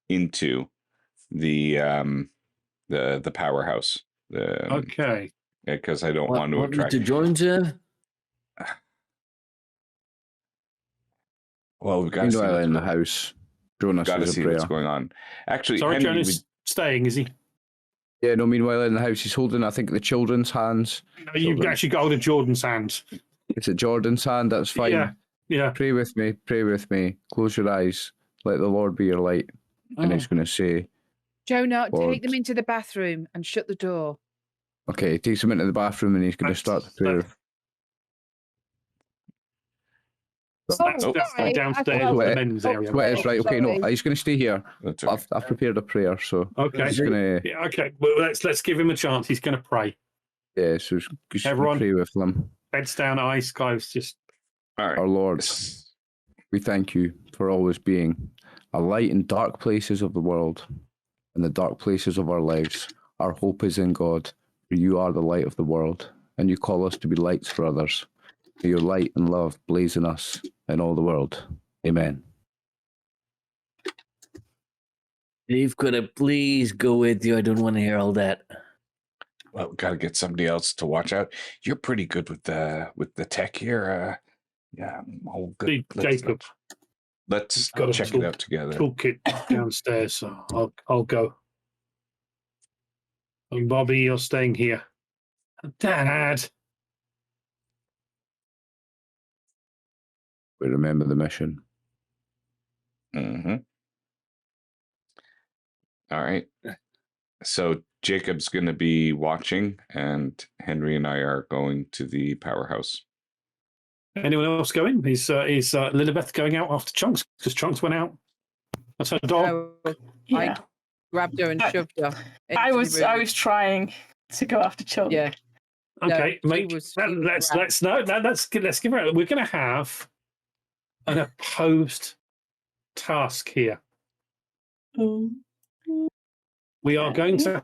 into the powerhouse. Okay. Because I don't want to What attract. Mr. Jones have? Well, we've got to see Meanwhile, what's in the going- house, Jonas got to says a see prayer. what's going on. Actually, Sorry, Henry, Jonas staying, is he? Yeah, no, meanwhile, in the house, he's holding, I think, the children's hands. No, you've actually got hold of Jordan's hand. Is it Jordan's hand? That's fine. Yeah. Pray with me. Close your eyes. Let the Lord be your light. And he's going to say, Jonah, Lord. take them into the bathroom and shut the door. okay, he takes him into the bathroom and he's going to start the prayer. That's sorry, downstairs I in the thought- men's area. What is right? Okay, no, Sorry. he's going to stay here. that's okay. I've prepared a prayer, so Okay. he's going to, Yeah, okay. Well, let's give him a chance. He's going to pray. yeah, so just Everyone. pray with them. Heads down, eyes closed. Just All right. Our Lord, we thank you for always being a light in dark places of the world and the dark places of our lives. Our hope is in God, for you are the light of the world, and you call us to be lights for others. May your light and love blaze in us and all the world. Amen. Dave, could I please go with you? I don't want to hear all that. Well, gotta get somebody else to watch out. You're pretty good with the tech here. Yeah, I'm all good. Big Jacob. Let's Got a check it out together. toolkit downstairs, so I'll go. And Bobby, you're staying here. Dad. We remember the mission. Mm-hmm. All right. So Jacob's going to be watching, and Henry and I are going to the powerhouse. Anyone else going? Is Lilibeth going out after Chunks? Because Chunks went out. That's her dog. I Yeah. grabbed her and shoved her. I into was the room. trying to go after Chunk. Yeah. Okay, No, let's give her. We're going to have an opposed task here. We are going to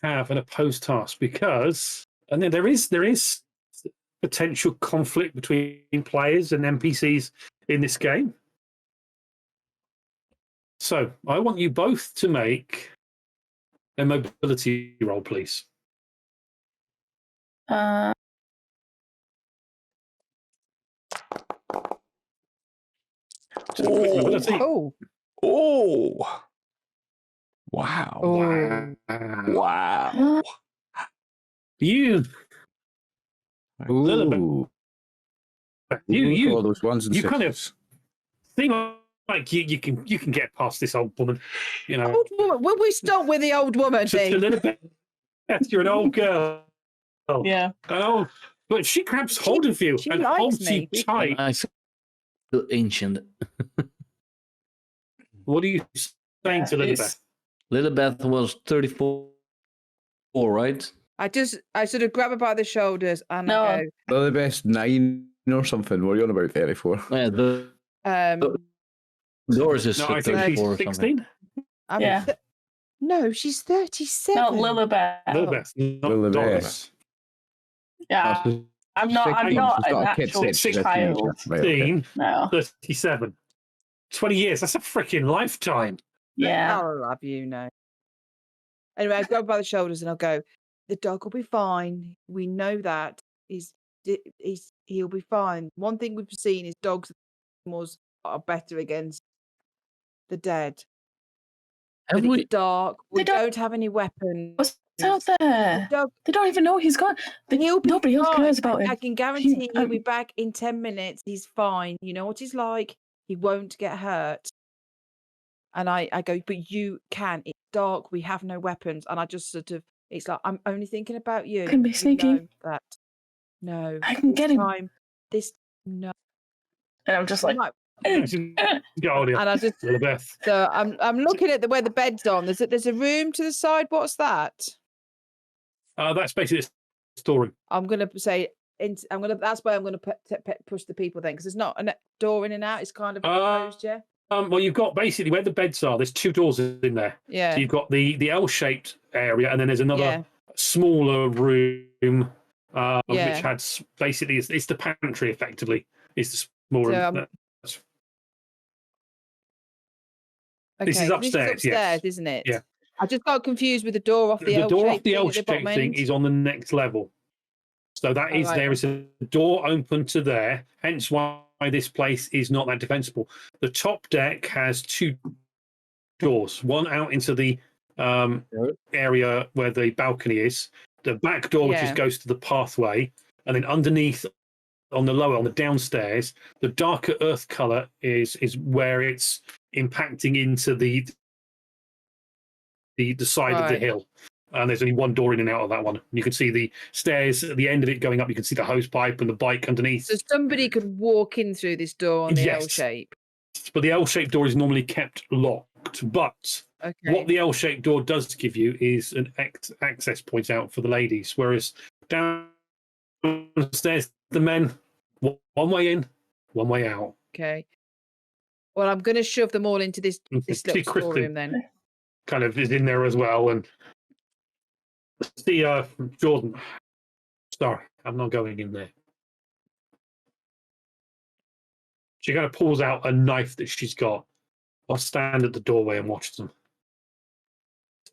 have an opposed task because, and then there is potential conflict between players and NPCs in this game. So I want you both to make a mobility roll, please. Mobility. Oh. Oh! Wow! Oh. Wow! You, Ooh. you, all those ones and you kind of sixes. seem like you can get past this old woman. You know, Old woman. Will we stop with the old woman just a thing? little bit. Yes, you're an old girl. Yeah. Oh, but she grabs hold of you she and likes holds me. you tight. I feel ancient. What are you saying to Lilibeth? It's- Lilibeth was 34, right? I sort of grab her by the shoulders and No. I They're the best 9 or something. What are you on about 34? Yeah, go, Doris is No, I think 34 she's or something. 16. I'm Yeah. no, she's 37. Not Lilibeth. Lilibeth, not Lilibeth. Doris. Yeah. I'm not She's an not a kid, actual she's a child. teenager. Right, okay. 16, No. 37. 20 years. That's a freaking lifetime. Yeah. I'll love you now. Anyway, I grab her by the shoulders and I'll go, the dog will be fine. We know that. He'll be fine. One thing we've seen is dogs are better against the dead. Have But we? it's dark. We They don't- don't have any weapons. What's out there? The dog, They don't even know he's gone. he'll be Nobody else fine. cares about him. I can guarantee he'll be um, back in 10 minutes. He's fine. You know what he's like. He won't get hurt. And I go, but you can. It's dark. We have no weapons. And I just sort of, it's like, I'm only thinking about you. Can be You sneaky. know that. No. I can get him. No. And I'm just like, Right. Get hold of you, And I just, Lilibeth. so I'm looking at where the bed's on. There's a room to the side. What's that? That's basically a storeroom. I'm gonna say that's where I'm gonna push the people then, because there's not a door in and out. It's kind of closed, yeah. Well, you've got basically where the beds are. There's 2 doors in there. Yeah. So you've got the L-shaped area, and then there's another Yeah. smaller room, Yeah. which has basically it's the pantry. Effectively, it's the small room. So, That's- This is Okay, upstairs, yes. isn't it? Yeah. I just got confused with the door off the the door off L-shaped the thing at the L-shaped bottom thing end. is on the next level. So that is Alright. there is a door open to there. Hence why this place is not that defensible. The top deck has 2 doors. One out into the area where the balcony is. The back door, which Yeah. goes to the pathway, and then underneath, on the downstairs, the darker earth color is where it's impacting into the side of the Right. hill. And there's only one door in and out of that one. You can see the stairs at the end of it going up. You can see the hose pipe and the bike underneath. So somebody could walk in through this door on the Yes. L-shape. But the L-shaped door is normally kept locked. But Okay. what the L-shaped door does give you is an access point out for the ladies. Whereas downstairs, the men, one way in, one way out. Okay. Well, I'm going to shove them all into this See, little Kristen storeroom then. kind of is in there as well. And see, Jordan, sorry, I'm not going in there. She kind of pulls out a knife that she's got. I'll stand at the doorway and watch them.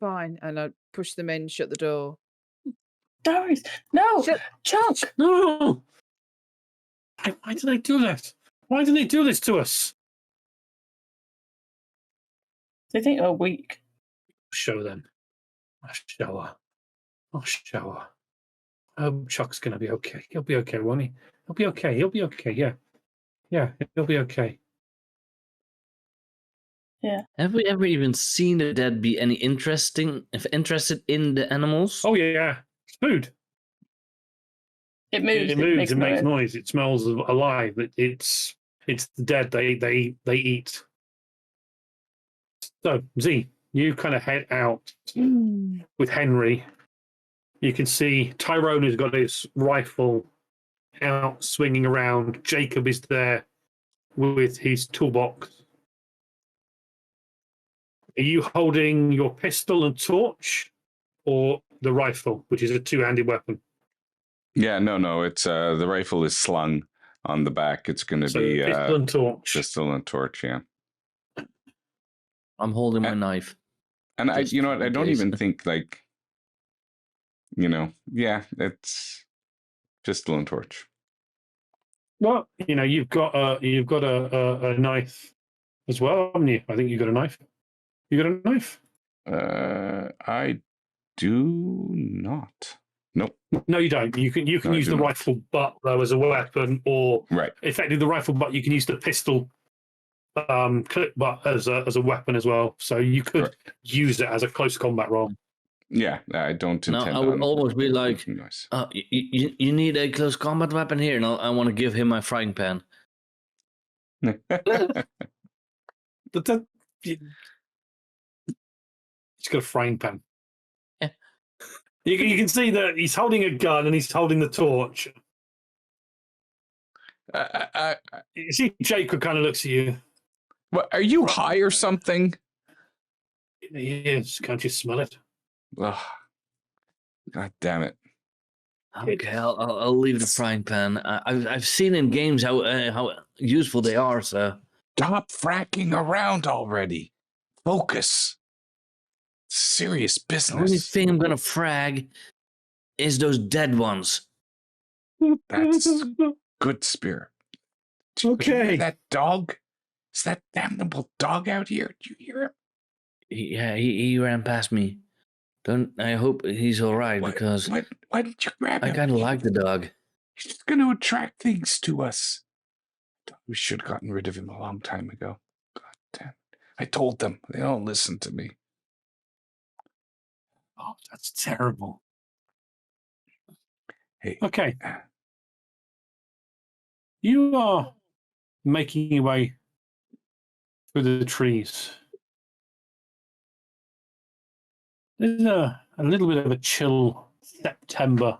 fine. And I push them in, shut the door. Doris, no, Shut- Chuck. No! Why did they do that? Why did they do this to us? They think we're weak. Show them. I'll show her. I'll show her. Oh, Chuck's going to be okay. He'll be okay, won't he? He'll be okay. He'll be okay. Yeah. Yeah, he'll be okay. Have we ever even seen a dad be any interested in the animals? Oh, yeah. It's food. It moves. It moves. It makes noise. It smells alive. It's the dead. They eat. So, Z, you kind of head out with Henry. You can see Tyrone has got his rifle out swinging around. Jacob is there with his toolbox. Are you holding your pistol and torch or the rifle, which is a two-handed weapon? Yeah, no. It's the rifle is slung on the back. It's going to So be pistol and torch. pistol and torch. Yeah, I'm holding my knife. and Just you know what? I in don't case. even think like, yeah, it's pistol and torch. Well, you've got a knife as well, haven't you? I think you got a knife. You got a knife? I do not. Nope. No, you don't. You can No, I use do the not. rifle butt though as a weapon, or Right. effectively the rifle butt. You can use the pistol clip butt as a weapon as well. So you could Right. use it as a close combat role. Yeah, I don't No, intend I would on almost be like, making noise. you need a close combat weapon here, and I want to give him my frying pan. But he's got a frying pan. Yeah. You can see that he's holding a gun and he's holding the torch. You see, Jacob kind of looks at you. What, are you high or something? He is. Can't you smell it? Ugh. God damn it. Okay, I'll leave the frying pan. I've seen in games how useful they are. So Stop fracking around already. Focus. Serious the only business. thing I'm gonna frag is those dead ones. That's good spirit. Did you hear Okay. that dog? Is that damnable dog out here? Did you hear him? Yeah, he ran past me. I hope he's all right because Why didn't you grab I him? kind of like the dog. He's just going to attract things to us. We should have gotten rid of him a long time ago. God damn. I told them. They don't listen to me. Oh, that's terrible. Hey. Okay. You are making your way through the trees. There's a little bit of a chill September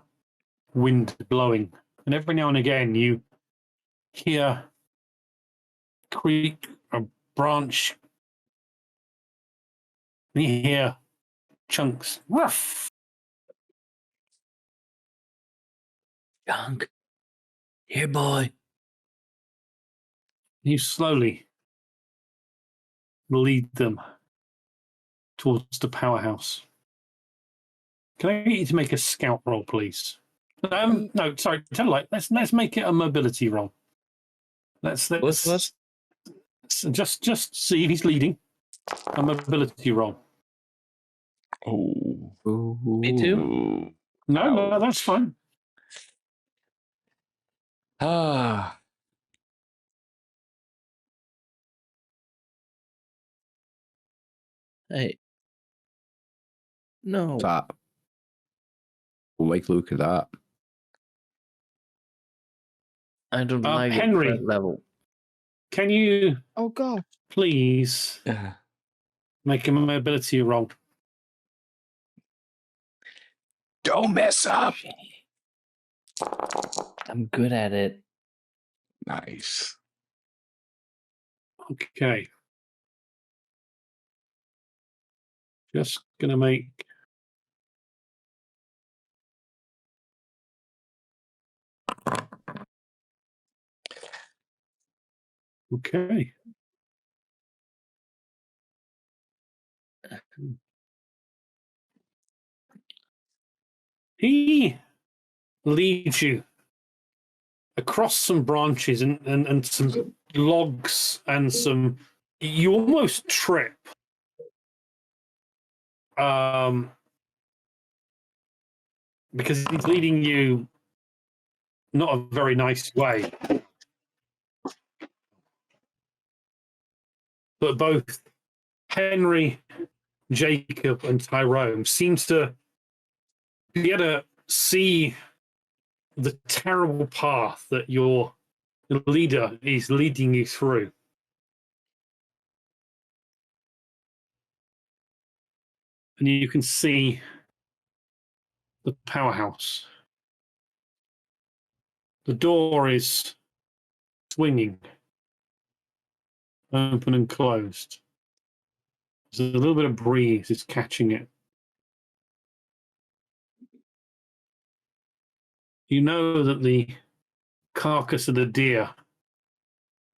wind blowing. And every now and again you hear creak or branch. And you hear chunks. Ruff. Junk. Here, boy. You slowly lead them towards the powerhouse. Can I get you to make a scout roll, please? No, sorry, tell a lie. Let's make it a mobility roll. Let's just see if he's leading. A mobility roll. Oh. Me too. No, that's fine. Ah. Hey. No. That. Like, look at that. I don't like Henry. it at that level. Can you Oh, God. please make a mobility roll? Don't mess up. I'm good at it. Nice. Okay. Just gonna make okay. He leads you across some branches and some logs and some. You almost trip. Because he's leading you not a very nice way. But both Henry, Jacob, and Tyrone seem to be able to see the terrible path that your leader is leading you through. And you can see the powerhouse. The door is swinging, open and closed. There's a little bit of breeze is catching it. You know that the carcass of the deer,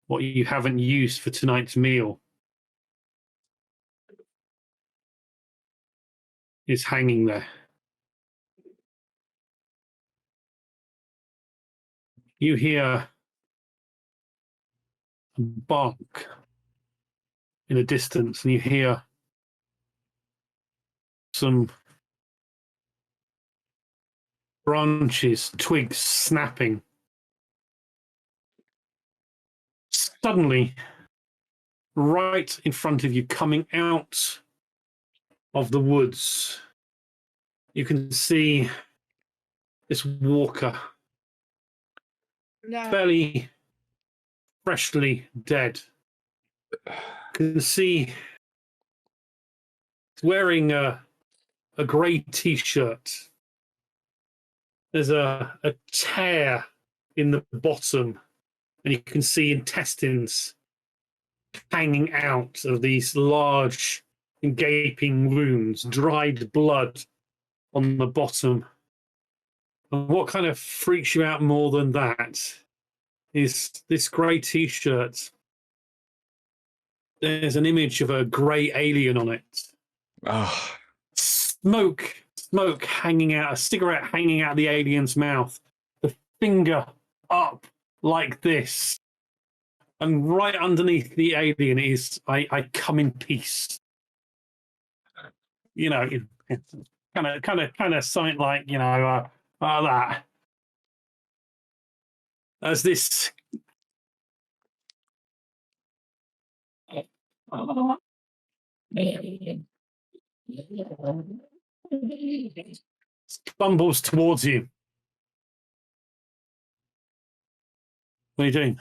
what you haven't used for tonight's meal, is hanging there. You hear a bark in the distance, and you hear some branches, twigs snapping. Suddenly, right in front of you, coming out of the woods, you can see this walker, fairly freshly dead. You can see he's wearing a grey t-shirt. There's a tear in the bottom, and you can see intestines hanging out of these large gaping wounds, dried blood on the bottom. And what kind of freaks you out more than that is this grey t-shirt. There's an image of a grey alien on it. Oh. Smoke hanging out, a cigarette hanging out of the alien's mouth, the finger up like this. And right underneath the alien is, I come in peace. You know, kind of something like, you know, that. As this stumbles towards you. What are you doing?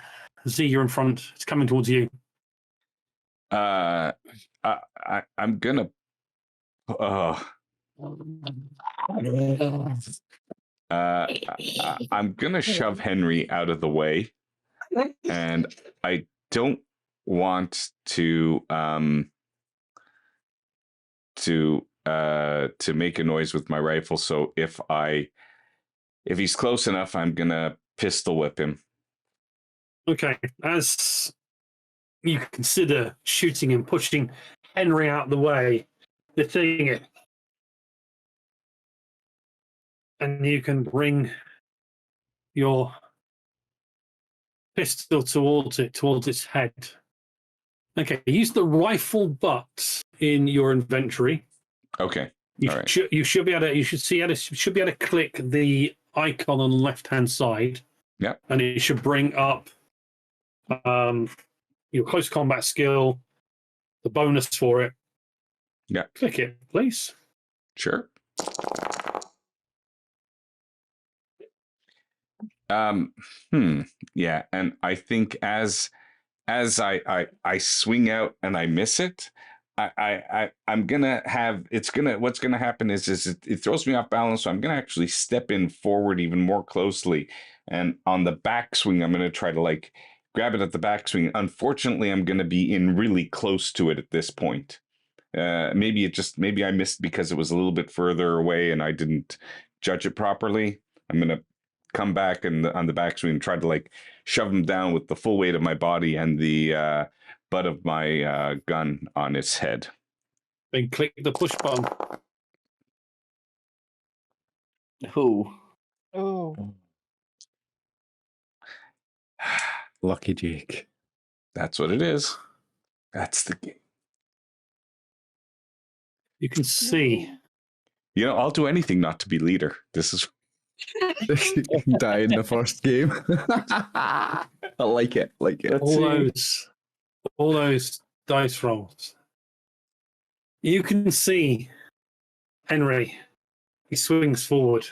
Z, you're in front. It's coming towards you. I'm gonna. I'm gonna shove Henry out of the way, and I don't want to make a noise with my rifle. So if he's close enough, I'm gonna pistol whip him. Okay, as you consider shooting and pushing Henry out of the way, the thing is, and you can bring your pistol towards its head. Okay, use the rifle butt in your inventory. Okay. You should be able to click the icon on the left-hand side. Yeah. And it should bring up your close combat skill, the bonus for it. Yeah. Click it, please. Sure. Yeah, and I think as I swing out and I miss it, I'm gonna have what's gonna happen is it throws me off balance, so I'm gonna actually step in forward even more closely, and on the backswing I'm gonna try to like grab it at the backswing. Unfortunately, I'm gonna be in really close to it at this point. Maybe I missed because it was a little bit further away and I didn't judge it properly. I'm gonna come back and on the backswing and try to like shove him down with the full weight of my body and the butt of my gun on his head. Then click the push button. Who? Oh. Lucky Jake. That's what it is. That's the game. You can see You know, I'll do anything not to be leader. This is Die in the first game. I like it. Like it. all those dice rolls. You can see Henry. He swings forward.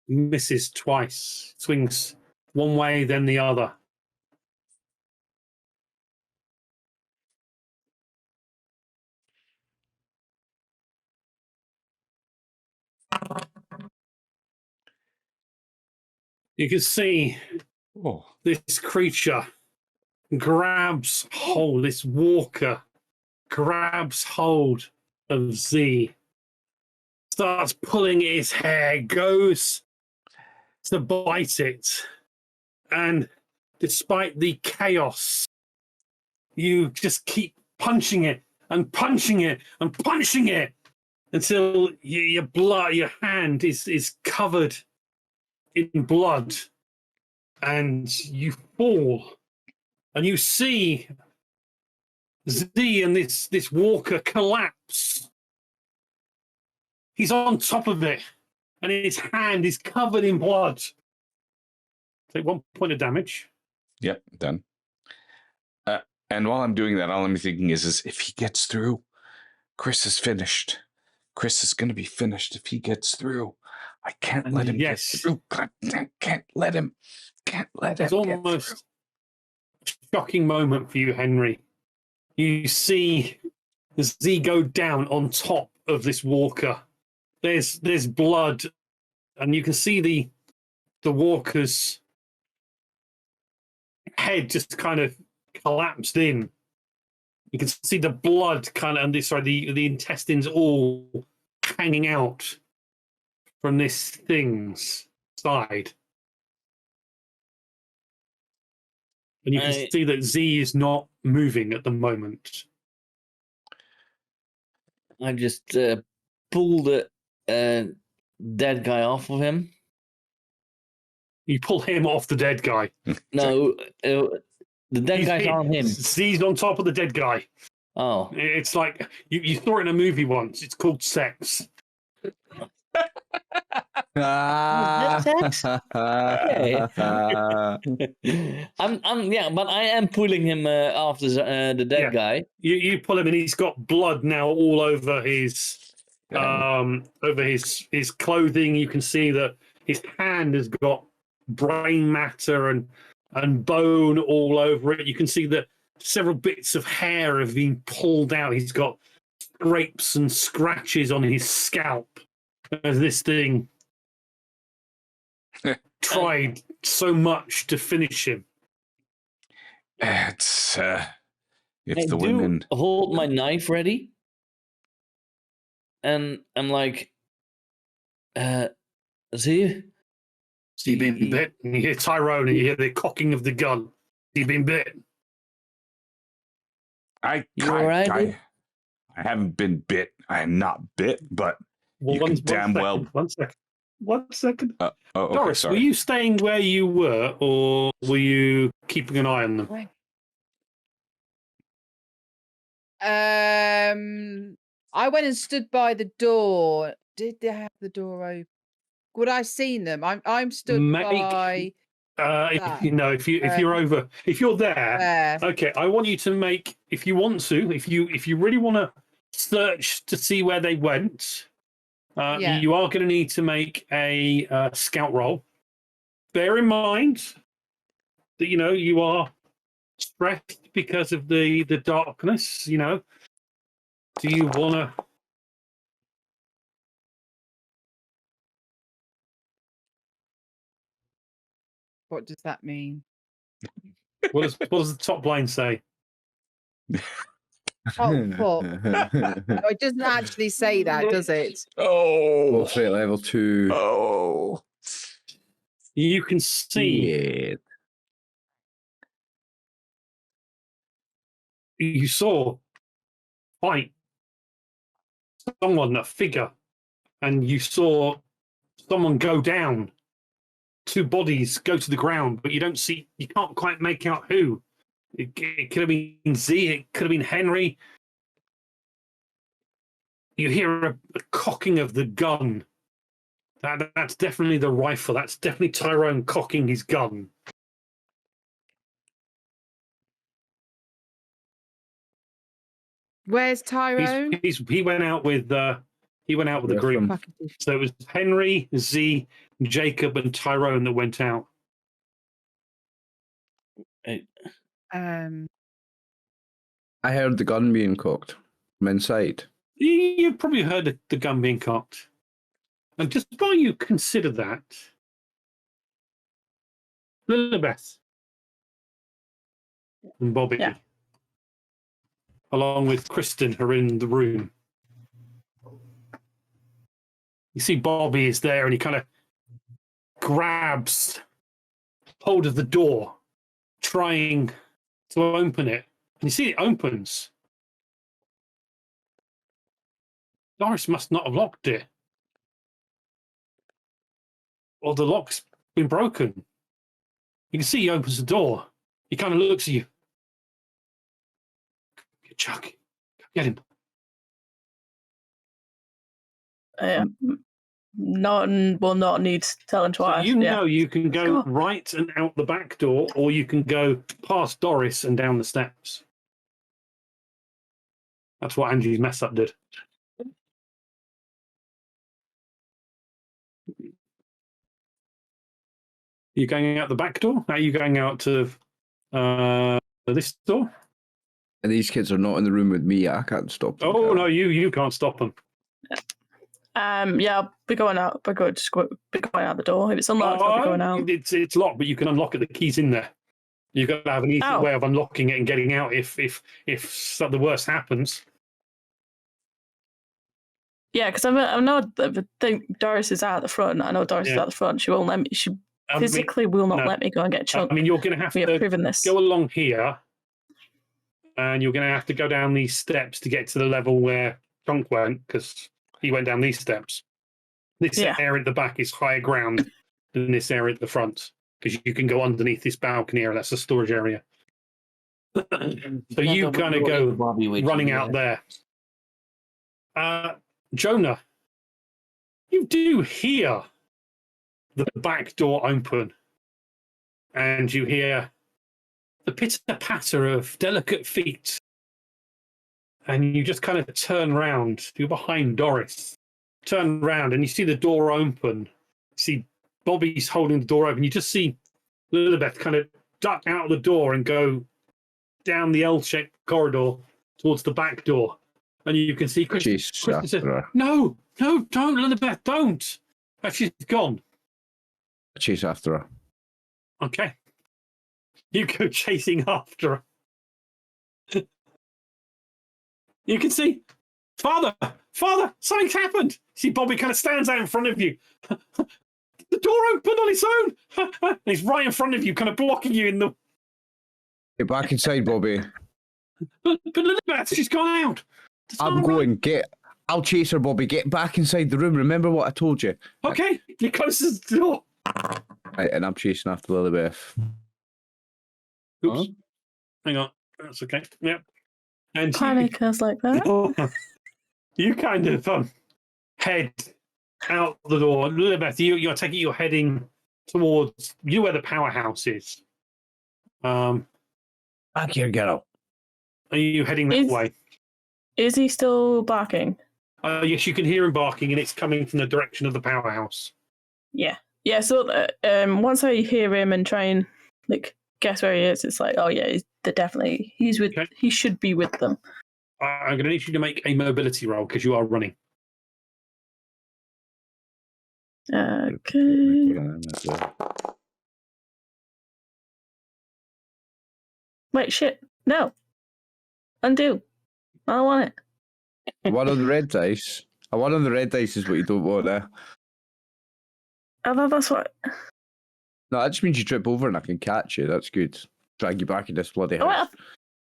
Misses twice. Swings one way, then the other. You can see this creature grabs hold, this walker grabs hold of Z, starts pulling at his hair, goes to bite it. And despite the chaos, you just keep punching it and punching it and punching it until your hand is covered in blood, and you fall, and you see Z and this walker collapse. He's on top of it, and his hand is covered in blood. Take 1 point of damage. Yep, done. And while I'm doing that, all I'm thinking is if he gets through, Chris is finished. Chris is going to be finished if he gets through. I can't let him get through. God, I can't let him. Can't let him It's almost a shocking moment for you, Henry. You see Z go down on top of this walker. There's blood, and you can see the walker's head just kind of collapsed in. You can see the blood kind of, and the intestines all hanging out from this thing's side. And you can see that Z is not moving at the moment. I just pulled the dead guy off of him. You pull him off the dead guy. No, the dead guy's on him. Z's on top of the dead guy. Oh. It's like you saw it in a movie once. It's called Sex. That's sex? Okay. But I am pulling him off the dead guy. You pull him, and he's got blood now all over his his clothing. You can see that his hand has got brain matter and bone all over it. You can see that several bits of hair have been pulled out. He's got scrapes and scratches on his scalp as this thing tried so much to finish him. It's if I the women hold my knife ready, and I'm like, see you been bit? And you hear Tyrone, and you hear the cocking of the gun. You been bit? I haven't been bit. I am not bit, but you can damn well. 1 second. 1 second. Okay, Doris, sorry. were you staying where you were, or were you keeping an eye on them? I went and stood by the door. Did they have the door open? Would I seen them? I'm stood by. If you're there, okay. I want you to make, if you want to, if you really want to search to see where they went, you are going to need to make a scout roll. Bear in mind that you are stressed because of the darkness. Do you want to? What does that mean? What does the top line say? Oh, fuck. No, it doesn't actually say that, does it? Oh, threat level 2. Oh, you can see. Yeah. You saw fight someone, a figure, and you saw someone go down. 2 bodies go to the ground, but you can't quite make out who. It could have been Z, it could have been Henry. You hear a cocking of the gun. That's definitely the rifle. That's definitely Tyrone cocking his gun. Where's Tyrone? He went out with the group. Fucking dish. So it was Henry, Z, Jacob, and Tyrone that went out. Um, I heard the gun being cocked from inside. You've probably heard the gun being cocked. And just while you consider that, Lilibeth and Bobby, Yeah. along with Kristen, are in the room. You see Bobby is there and he kind of grabs hold of the door, trying to open it. And you see it opens. Doris must not have locked it. Or the lock's been broken. You can see he opens the door. He kind of looks at you. Chuck, get him. Will not need to tell him So twice. you know you can go Go. right and out the back door, or you can go past Doris and down the steps. That's what Angie's mess up did. You going out the back door? Are you going out to this door? And these kids are not in the room with me. I can't stop them. Oh no, you can't stop them. Yeah, I'll be going out. Be going out the door. If it's unlocked, I'll be going out. It's locked, but you can unlock it. The key's in there. You've got to have an easy way of unlocking it and getting out if the worst happens. Yeah, because I know I think Doris is out the front. I know Doris is out the front. She won't let me. She physically will not let me go and get chunked. I mean, you're going to have we to have proven this. go along here, and you're going to have to go down these steps to get to the level where Chunk went, because he went down these steps. This area at the back is higher ground than this area at the front, because you can go underneath this balcony area. That's a storage area. So you kind of go running out there. Jonah, you do hear the back door open, and you hear the pitter-patter of delicate feet, and you just kind of turn round. You're behind Doris. Turn round, and you see the door open. You see Bobby's holding the door open. You just see Lilibeth kind of duck out of the door and go down the L-shaped corridor towards the back door. And you can see Kristen says, no, don't, Lilibeth, don't. And she's gone. Chase after her. Okay. You go chasing after her. You can see, Father, something's happened. See, Bobby kind of stands out in front of you. The door opened on its own. He's right in front of you, kind of blocking you in the... Get back inside, Bobby. But Lilibeth, she's gone out. I'm going. I'll chase her, Bobby. Get back inside the room. Remember what I told you. Okay, you close the door. Right, and I'm chasing after Lilibeth. Oops. Hang on. That's okay. Yep. And panic us like that. You kind of head out the door. Lilibeth, you're taking you're heading towards where the powerhouse is. Back here, girl. Are you heading that way? Is he still barking? Yes, you can hear him barking, and it's coming from the direction of the powerhouse. Yeah. So once I hear him and try and guess where he is, it's like, oh yeah, he's with. Okay. He should be with them. I'm going to need you to make a mobility roll because you are running. Okay. Wait, shit. No. Undo. I don't want it. One of the red dice. One of the red dice is what you don't want there. I thought that's what... No, that just means you trip over and I can catch you. That's good. Drag you back in this bloody house.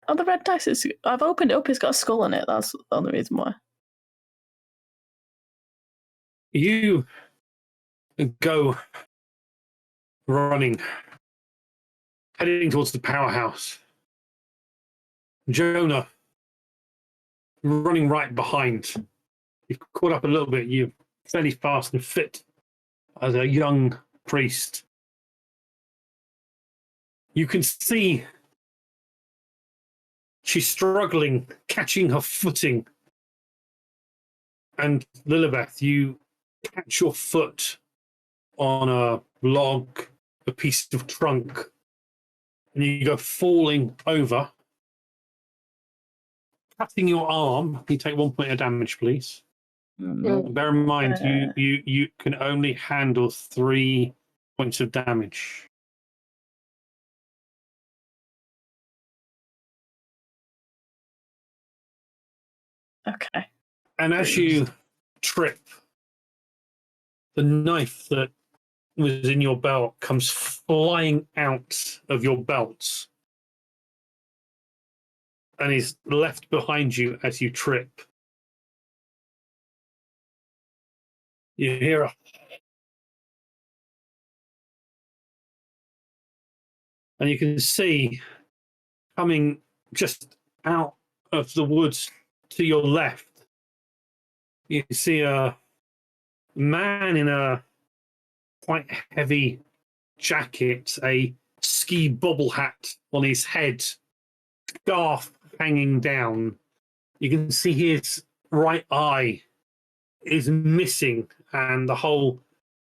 Oh, the red dice is... I've opened it up. It's got a skull in it. That's the only reason why. You go running, heading towards the powerhouse. Jonah running right behind. You've caught up a little bit. You're fairly fast and fit as a young priest. You can see she's struggling, catching her footing. And Lilibeth, you catch your foot on a log, a piece of trunk, and you go falling over, cutting your arm. You take 1 point of damage, please. Bear in mind, you can only handle 3 points of damage. Okay. And as you trip, the knife that was in your belt comes flying out of your belt and is left behind you as you trip. You hear a... And you can see coming just out of the woods to your left, you see a man in a quite heavy jacket, a ski bobble hat on his head, scarf hanging down. You can see his right eye is missing, and the whole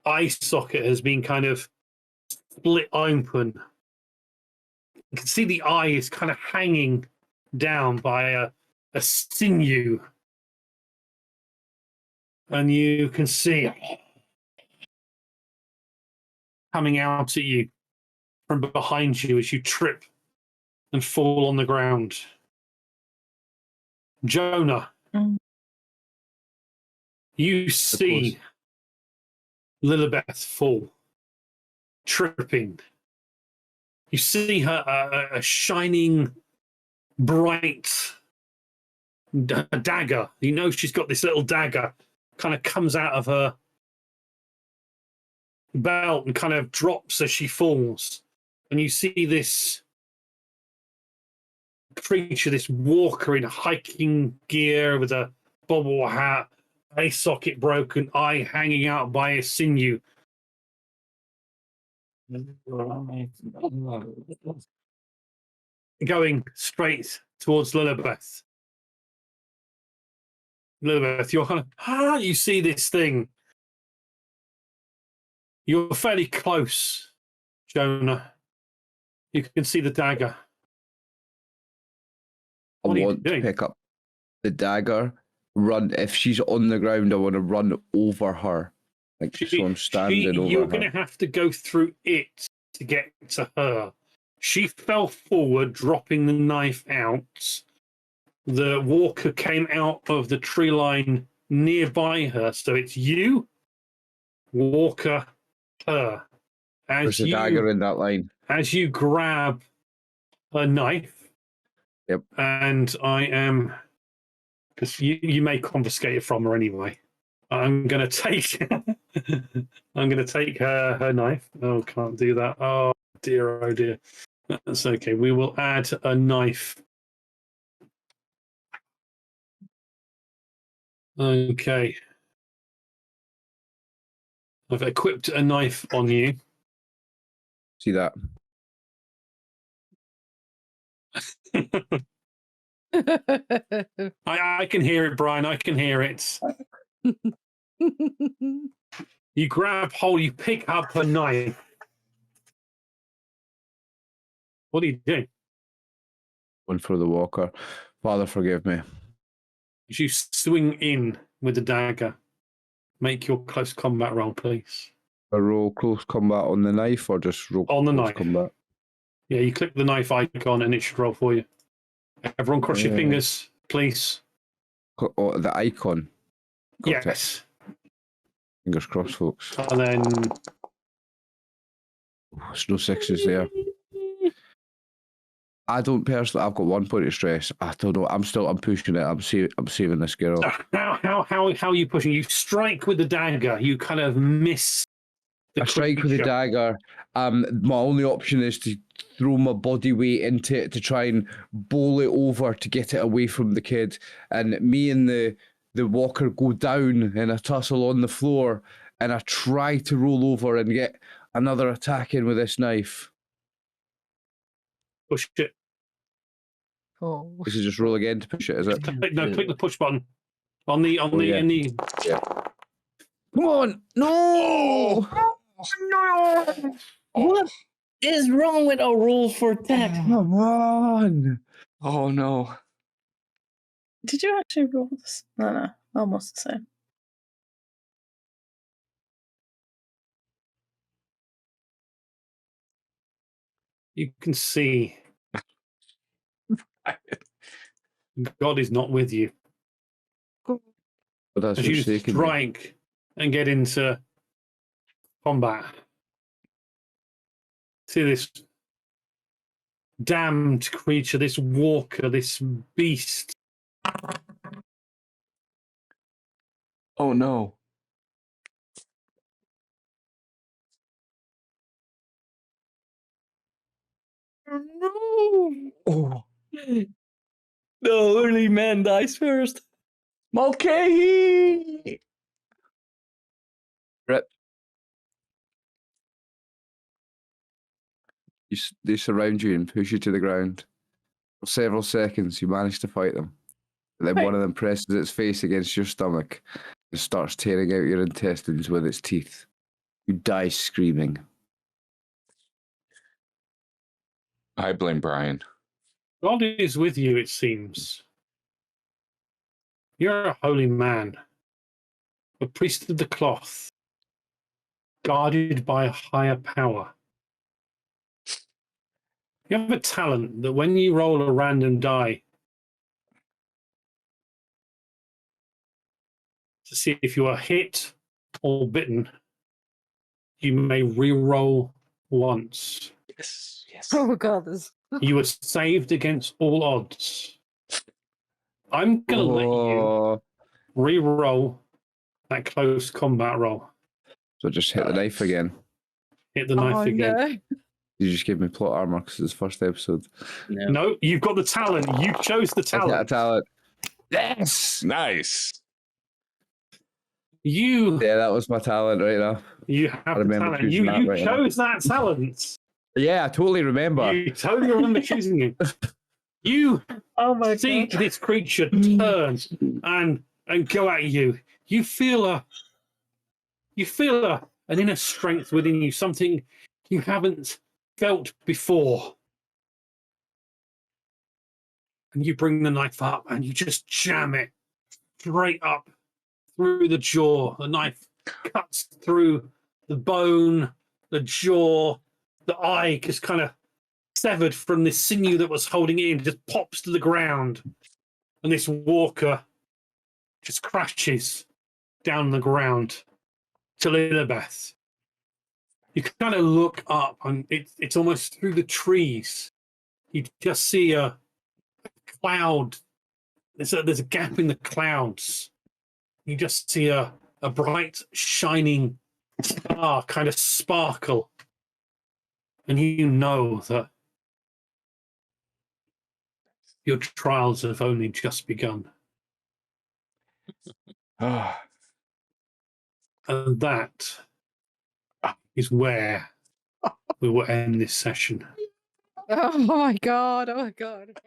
eye socket has been kind of split open. You can see the eye is kind of hanging down by a sinew. And you can see coming out at you from behind you as you trip and fall on the ground. Jonah, you see Lilibeth fall, tripping. You see her a shining, bright dagger. You know she's got this little dagger, kind of comes out of her belt and kind of drops as she falls. And you see this creature, this walker in hiking gear with a bobble hat, eye socket broken, eye hanging out by a sinew. Going straight towards Lilibeth. Lilibeth, you're kind of, you see this thing. You're fairly close, Jonah. You can see the dagger. I What are you want to doing? pick up the dagger, run. If she's on the ground, I want to run over her. Like, so I'm standing over you're her. going to have to go through it to get to her. She fell forward, dropping the knife out. The walker came out of the tree line nearby her. So it's you, walker, her. There's a dagger in that line. As you grab a knife, Yep. And I am, because you may confiscate it from her anyway. I'm gonna take her knife. Oh, can't do that. Oh dear. That's okay. We will add a knife. Okay. I've equipped a knife on you. See that? I can hear it, Brian. I can hear it. You grab hold, you pick up a knife. What are you doing? One for the walker. Father, forgive me. As you swing in with the dagger, make your close combat roll, please. A roll close combat on the knife, or just roll on the close knife combat? Yeah, you click the knife icon and it should roll for you. Everyone cross your fingers, please. Oh, the icon. Got Yes. it. Fingers crossed, folks. And then There's no sixes there. I don't personally. I've got 1 point of stress. I don't know. I'm pushing it. I'm saving this girl. How are you pushing? You strike with the dagger. You kind of miss. I strike with the dagger. My only option is to throw my body weight into it to try and bowl it over to get it away from the kid. And me and the walker go down in a tussle on the floor, and I try to roll over and get another attack in with this knife. Push it. Oh. This is just roll again to push it, is it? No, click the push button on the yeah. in the. Yeah. Come on! No! No! What is wrong with our rules for attack? Come on! Oh no. Did you actually roll this? No, almost the same. You can see God is not with you. But that's As you forsaken me. strike and get into combat. See this damned creature, this walker, this beast. Oh no. No! Oh. The early man dies first. Mulcahy! Rip. They surround you and push you to the ground. For several seconds, you manage to fight them. And then Wait. one of them presses its face against your stomach and starts tearing out your intestines with its teeth. You die screaming. I blame Brian. God is with you, it seems. You're a holy man, a priest of the cloth, guarded by a higher power. You have a talent that when you roll a random die to see if you are hit or bitten, you may re-roll once. Yes. Oh god, this. You are saved against all odds. I'm going to let you re-roll that close combat roll. So just hit the knife again. Hit the knife again. No. You just gave me plot armor because it's the first episode. No, you've got the talent. You chose the I got a talent. talent. Yes! Nice. You Yeah, that was my talent right now. you have the remember talent. choosing You that right now. chose that talent. Yeah, I totally remember. You totally remember choosing it. You Oh my see god. this creature turn and go at you. You feel an inner strength within you, something you haven't felt before. And you bring the knife up and you just jam it straight up through the jaw. The knife cuts through the bone, the jaw, the eye just kind of severed from the sinew that was holding it in, just pops to the ground. And this walker just crashes down the ground to Lilibeth. You kind of look up and it's almost through the trees. You just see a cloud. There's a gap in the clouds. You just see a bright, shining star kind of sparkle. And you know that your trials have only just begun. Ah. And that is where we will end this session. Oh my god, oh my god.